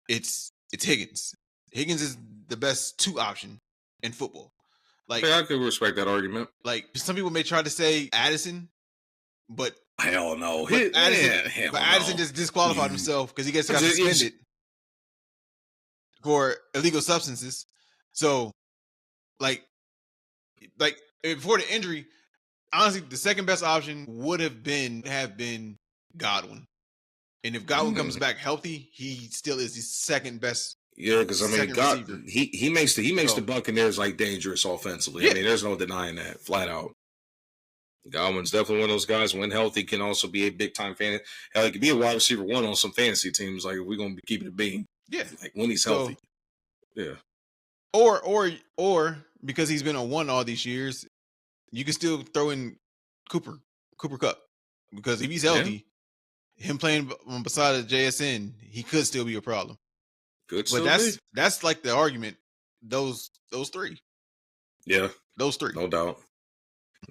It's Higgins. Higgins is the best 2 option in football. Like, I could respect that argument. Like, some people may try to say Addison, but Hell no. But Hell Addison no. just disqualified himself because he got It's- it's- suspended for illegal substances. So, like before the injury, honestly, the second best option would have been Godwin. And if Godwin comes back healthy, he still is the second best. Yeah, because I mean, Second God, receiver. he makes the So- Buccaneers like dangerous offensively. Yeah. I mean, there's no denying that, flat out. Godwin's definitely one of those guys. When healthy, can also be a big time fan. Hell, he could be a wide receiver one on some fantasy teams. Like if we're gonna be keeping it being, Yeah. like when he's healthy. Yeah. Or because he's been on one all these years, you can still throw in Cooper Cup, because if he's healthy, him playing beside the JSN, he could still be a problem. Good, but that's like the argument. Those three. Yeah, those three. No doubt.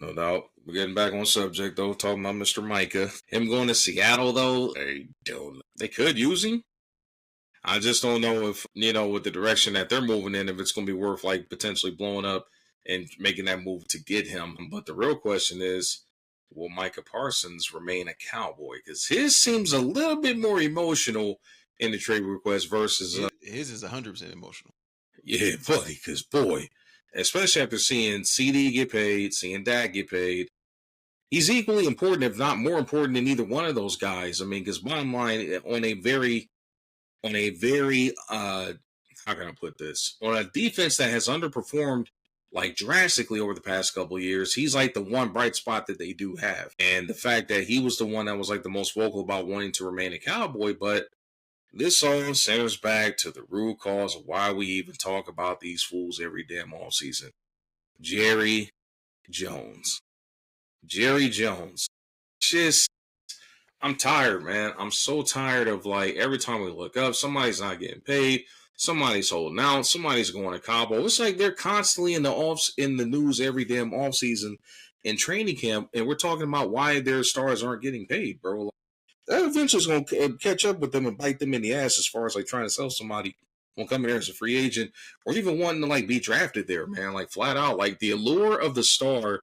No doubt. We're getting back on subject though. Talking about Mr. Micah, him going to Seattle though. They could use him. I just don't know if, with the direction that they're moving in, if it's going to be worth like potentially blowing up and making that move to get him. But the real question is, will Micah Parsons remain a Cowboy? Because his seems a little bit more emotional in the trade request versus his is 100% emotional. Yeah, buddy. Because boy, especially after seeing CD get paid, seeing Dak get paid, he's equally important, if not more important, than either one of those guys. I mean, because bottom line, on a very how can I put this? On a defense that has underperformed like drastically over the past couple of years, he's like the one bright spot that they do have. And the fact that he was the one that was like the most vocal about wanting to remain a Cowboy, but this all centers back to the root cause of why we even talk about these fools every damn offseason. Jerry Jones. Just, I'm tired, man. I'm so tired of like every time we look up, somebody's not getting paid, somebody's holding out, somebody's going to Cabo. It's like they're constantly in the news every damn offseason in training camp, and we're talking about why their stars aren't getting paid, bro. That eventually is going to catch up with them and bite them in the ass as far as like trying to sell somebody won't come in there as a free agent or even wanting to like be drafted there, man. Like flat out, like the allure of the star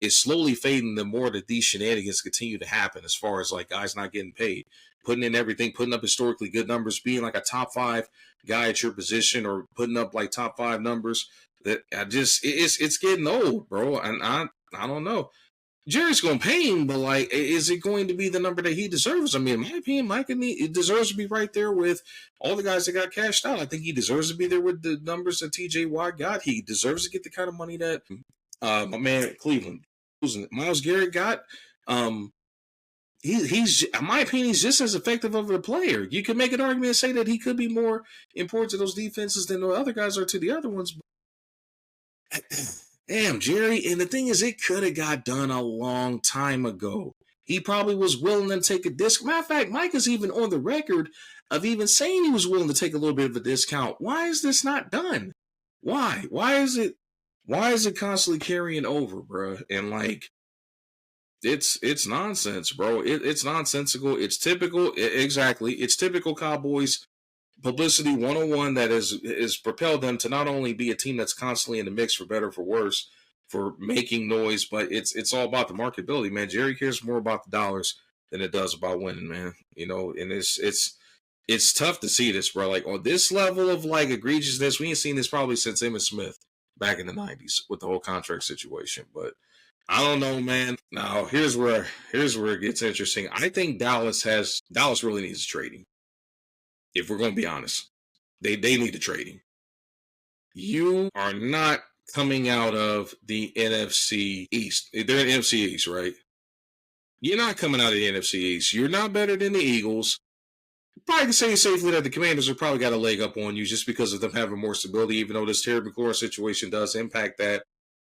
is slowly fading the more that these shenanigans continue to happen as far as like guys not getting paid, putting in everything, putting up historically good numbers, being like a top 5 guy at your position or putting up like top 5 numbers. That it's getting old, bro. And I don't know. Jerry's going to pay him, but like, is it going to be the number that he deserves? I mean, in my opinion, Micah deserves to be right there with all the guys that got cashed out. I think he deserves to be there with the numbers that TJ Watt got. He deserves to get the kind of money that my man at Cleveland, Myles Garrett got. He's, in my opinion, he's just as effective of a player. You can make an argument and say that he could be more important to those defenses than the other guys are to the other ones. Damn, Jerry. And the thing is, it could have got done a long time ago. He probably was willing to take a discount. Matter of fact, Mike is even on the record of even saying he was willing to take a little bit of a discount. Why is this not done? Why? Why is it constantly carrying over, bro? And like, it's nonsense, bro. It's nonsensical. It's typical. Exactly. It's typical Cowboys publicity 101 that is propelled them to not only be a team that's constantly in the mix for better or for worse, for making noise, but it's all about the marketability, man. Jerry cares more about the dollars than it does about winning, man. And it's tough to see this, bro. Like on this level of like egregiousness, we ain't seen this probably since Emmitt Smith back in the 90s with the whole contract situation. But I don't know, man. Now here's where it gets interesting. I think Dallas really needs to trade him. If we're going to be honest, they need to trade him. You are not coming out of the NFC East. They're in NFC East, right? You're not coming out of the NFC East. You're not better than the Eagles. Probably can say safely that the Commanders have probably got a leg up on you just because of them having more stability, even though this Terry McLaurin situation does impact that.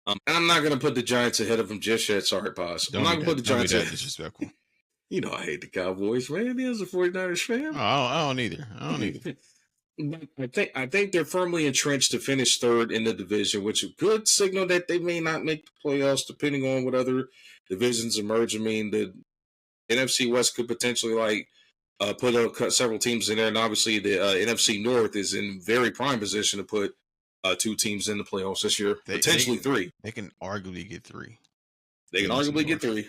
And I'm not going to put the Giants ahead of them just yet. Sorry, Paz. I'm not going to put the Giants ahead. Disrespectful. You know I hate the Cowboys, man. He is a 49ers fan. Oh, I don't either. But I think they're firmly entrenched to finish third in the division, which is a good signal that they may not make the playoffs, depending on what other divisions emerge. I mean, the NFC West could potentially put several teams in there, and obviously the NFC North is in very prime position to put 2 teams in the playoffs this year, potentially 3. They can arguably get 3. They can arguably get 3.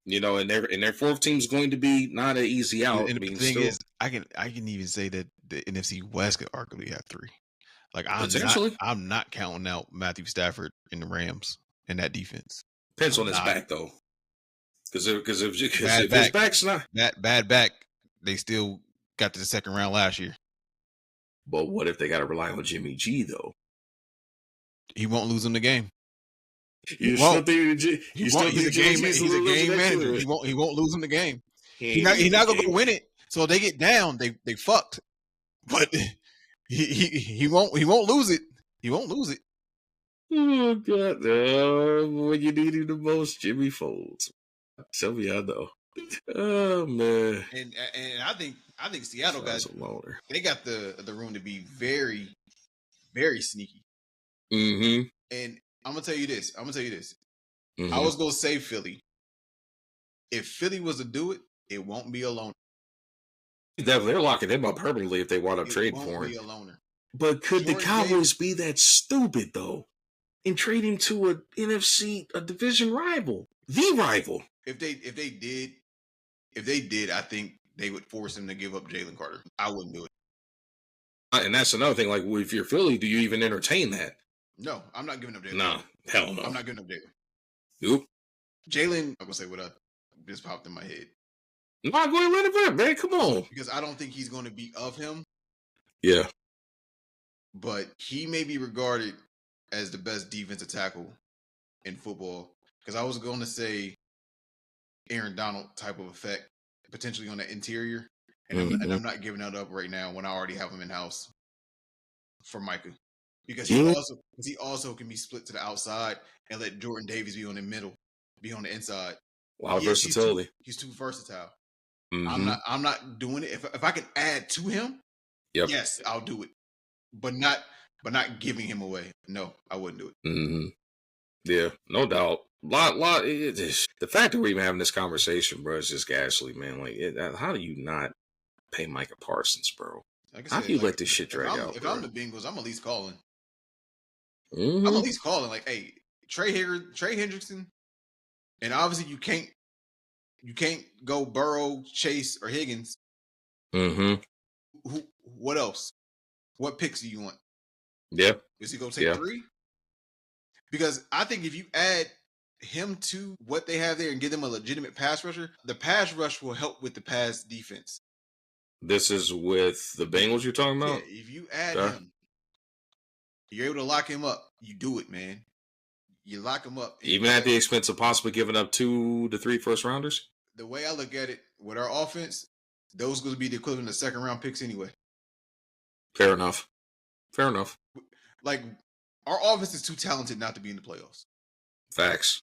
You know, and their fourth team is going to be not an easy out. I And the mean, thing still is, I can even say that the NFC West could arguably have 3. Like potentially I'm not counting out Matthew Stafford in the Rams and that defense. depends I'm on his not. back though, because Bad if his back, back's not. bad back. They still got to the second round last year. But what if they got to rely on Jimmy G though? He won't lose them the game. He You still won't. think He you won't. still think Jimmy G's He's a lose game next manager. year? He won't lose them the game. He ain't He's losing the not gonna go game. win it. So if they get down, they fucked. But he won't lose it. He won't lose it. Oh God! When you need him the most, Jimmy folds. Tell me I know. Oh man, And I think Seattle got sounds a loner. they got the room to be very, very sneaky. Mm-hmm. And I'm gonna tell you this. I Mm-hmm. was gonna say Philly. If Philly was to do it, it won't be a loner. Definitely, they're locking him up permanently if they wind up It trading won't for him. be a loner. But could the Jordan Cowboys Davis, be that stupid though and trade him to a NFC a division rival, the rival? if they did, I think they would force him to give up Jalen Carter. I wouldn't do it. And that's another thing. Like, if you're Philly, do you even entertain that? No, I'm not giving up Jalen. No, hell no. I'm not giving up Jalen. Nope. Jalen, I'm gonna say what just popped in my head. No, go ahead, let it rip, man. Come on. Because I don't think he's going to be of him, Yeah. but he may be regarded as the best defensive tackle in football. Because I was going to say Aaron Donald type of effect, potentially on the interior, and I'm not giving that up right now when I already have him in house for Micah. Because he also can be split to the outside and let Jordan Davis be on the middle, be on the inside. A lot of versatility. He's too versatile. Mm-hmm. I'm not doing it. If I can add to him, Yep. yes, I'll do it. But not giving him away. No, I wouldn't do it. Mm-hmm. Yeah, no doubt. The fact that we're even having this conversation, bro, is just ghastly, man. Like, how do you not pay Micah Parsons, bro? Like I How said, do you let this shit drag out? If bro? I'm the Bengals, I'm at least calling. Mm-hmm. I'm at least calling. Like, hey, Trey Hendrickson, and obviously you can't go Burrow, Chase, or Higgins. Mm-hmm. What else? What picks do you want? Yeah. Is he gonna take 3? Because I think if you add him to what they have there and give them a legitimate pass rusher, the pass rush will help with the pass defense. This is with the Bengals you're talking about? Yeah, if you add him, you're able to lock him up. You do it, man. You lock him up. Even at the expense of possibly giving up 2 to 3 first rounders? The way I look at it, with our offense, those going to be the equivalent of second round picks anyway. Fair enough. Like, our offense is too talented not to be in the playoffs. Facts.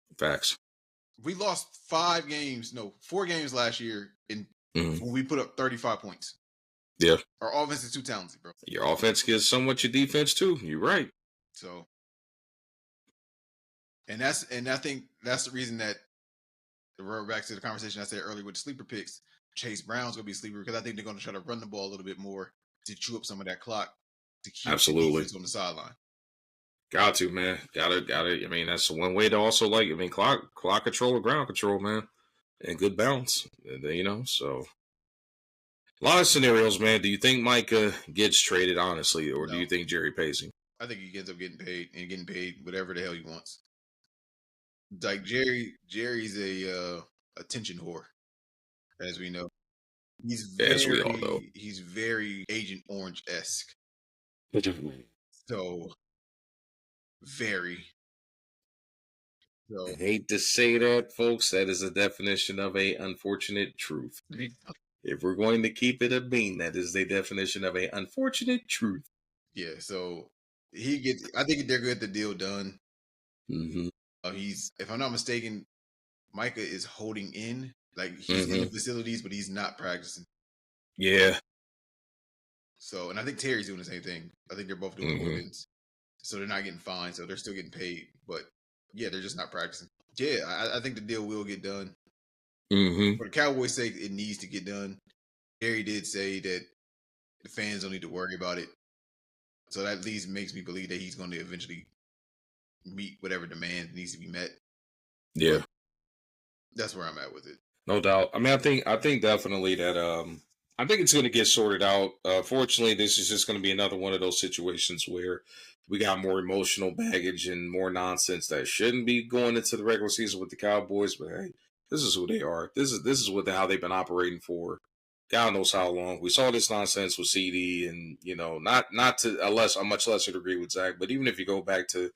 We lost 4 games last year when we put up 35 points. Yeah. Our offense is too talented, bro. Your offense gives somewhat your defense too. You're right. So, and I think that's the reason that, we're back to the conversation I said earlier with the sleeper picks, Chase Brown's going to be a sleeper because I think they're going to try to run the ball a little bit more to chew up some of that clock to keep the defense on the sideline. Got to, man. Gotta. I mean, that's one way to also clock control or ground control, man, and good balance. So a lot of scenarios, man. Do you think Micah gets traded, honestly, or do you think Jerry pays him? I think he ends up getting paid whatever the hell he wants. Like Jerry's a attention whore, as we know. As we all know, he's very Agent Orange-esque. So very. So, I hate to say that, folks. That is a definition of a unfortunate truth. If we're going to keep it a bean, that is the definition of a unfortunate truth. Yeah, so I think they're good. The deal done. Mm-hmm. If I'm not mistaken, Micah is holding in. Like, he's in the facilities, but he's not practicing. Yeah. So, and I think Terry's doing the same thing. I think they're both doing ordinance. So they're not getting fined, so they're still getting paid. But yeah, they're just not practicing. Yeah, I think the deal will get done. For the Cowboys' sake, it needs to get done. Terry did say that the fans don't need to worry about it. So that at least makes me believe that he's going to eventually meet whatever demand needs to be met. Yeah. That's where I'm at with it. No doubt. I mean, I think definitely that I think it's going to get sorted out. Fortunately, this is just going to be another one of those situations where we got more emotional baggage and more nonsense that shouldn't be going into the regular season with the Cowboys. But hey, this is who they are. This is what how they've been operating for God knows how long. We saw this nonsense with CD, and not to a much lesser degree with Zach, but even if you go back to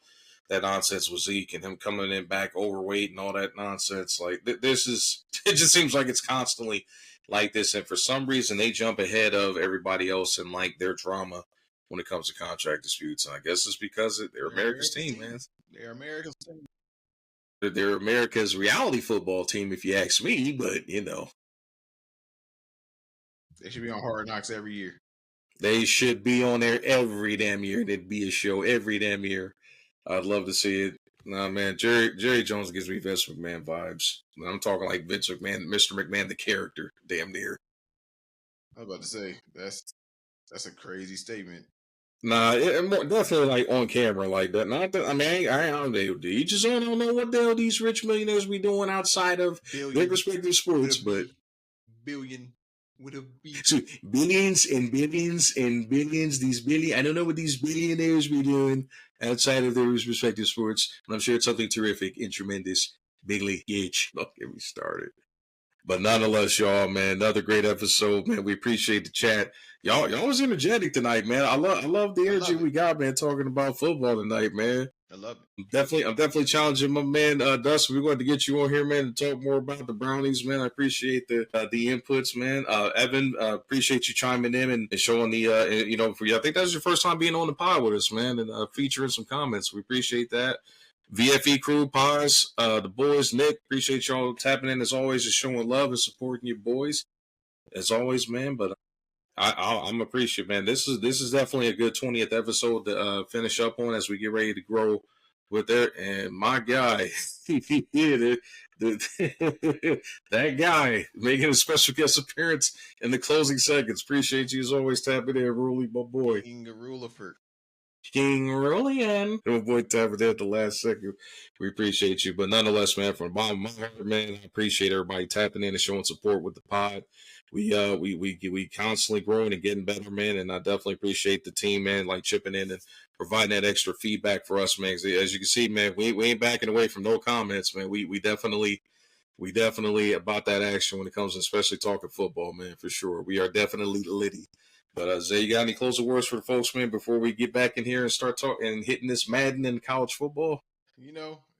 that nonsense with Zeke and him coming in back overweight and all that nonsense. Like this is, it just seems like it's constantly like this, and for some reason they jump ahead of everybody else and like their drama when it comes to contract disputes. And I guess it's because they're America's team, man. They're America's team. They're America's reality football team, if you ask me. But they should be on Hard Knocks every year. They should be on there every damn year. There'd be a show every damn year. I'd love to see it. Nah, man, Jerry Jones gives me Vince McMahon vibes. I'm talking like Vince McMahon, Mr. McMahon, the character, damn near. I was about to say that's a crazy statement. Nah, definitely like on camera like that. Not that I mean, I don't know. You just don't know what the hell these rich millionaires be doing outside of their respective sports, but billion would have been so billions and billions and billions. I don't know what these billionaires be doing outside of their respective sports. And I'm sure it's something terrific and tremendous. Bigly Gage. Don't get me started. But nonetheless, y'all, man, another great episode, man. We appreciate the chat. Y'all was energetic tonight, man. I love the energy we got, man, talking about football tonight, man. I love it. I'm definitely challenging my man Dustin. We're going to get you on here, man, to talk more about the Brownies, man. I appreciate the inputs, man. Evan, appreciate you chiming in and showing the for you. I think that was your first time being on the pod with us, man, and featuring some comments. We appreciate that. VFE crew, Paz, the boys, Nick, appreciate y'all tapping in as always, just showing love and supporting your boys as always, man. But I'm appreciative, man. This is definitely a good 20th episode to finish up on as we get ready to grow with it. And my guy, that guy making a special guest appearance in the closing seconds. Appreciate you as always tapping in, Ruley, my boy. King Ruliford. King Rollian. My boy tapping there at the last second. We appreciate you. But nonetheless, man, from the bottom of my heart, man, I appreciate everybody tapping in and showing support with the pod. We constantly growing and getting better, man, and I definitely appreciate the team, man, like chipping in and providing that extra feedback for us, man. As you can see, man, we ain't backing away from no comments, man. We definitely about that action when it comes to especially talking football, man, for sure. We are definitely litty. But Zay, you got any closing words for the folks, man, before we get back in here and start talking and hitting this Madden in college football?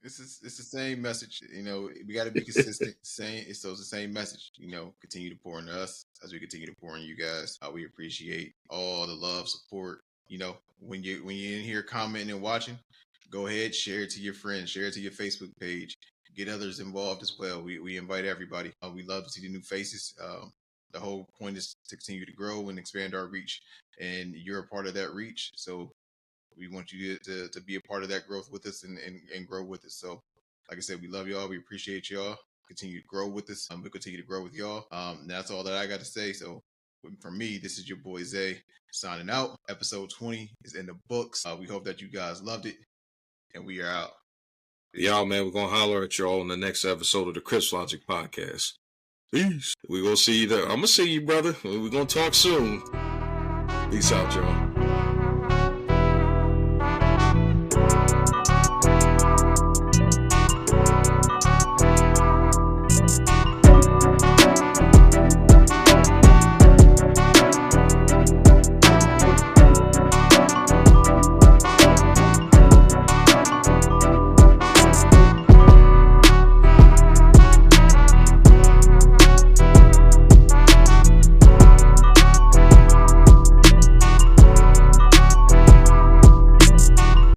It's the same message. We got to be consistent. So it's the same message. Continue to pour into us as we continue to pour in you guys. We appreciate all the love, support. When you're in here commenting and watching, go ahead, share it to your friends, share it to your Facebook page, get others involved as well. We invite everybody. We love to see the new faces. The whole point is to continue to grow and expand our reach, and you're a part of that reach. So we want you to be a part of that growth with us and grow with us. So, like I said, we love y'all. We appreciate y'all. Continue to grow with us. We'll continue to grow with y'all. That's all that I got to say. So, for me, this is your boy Zay signing out. Episode 20 is in the books. We hope that you guys loved it, and we are out. Y'all, man, we're going to holler at y'all in the next episode of the Chris Logic Podcast. Peace. We're going to see you there. I'm going to see you, brother. We're going to talk soon. Peace out, y'all.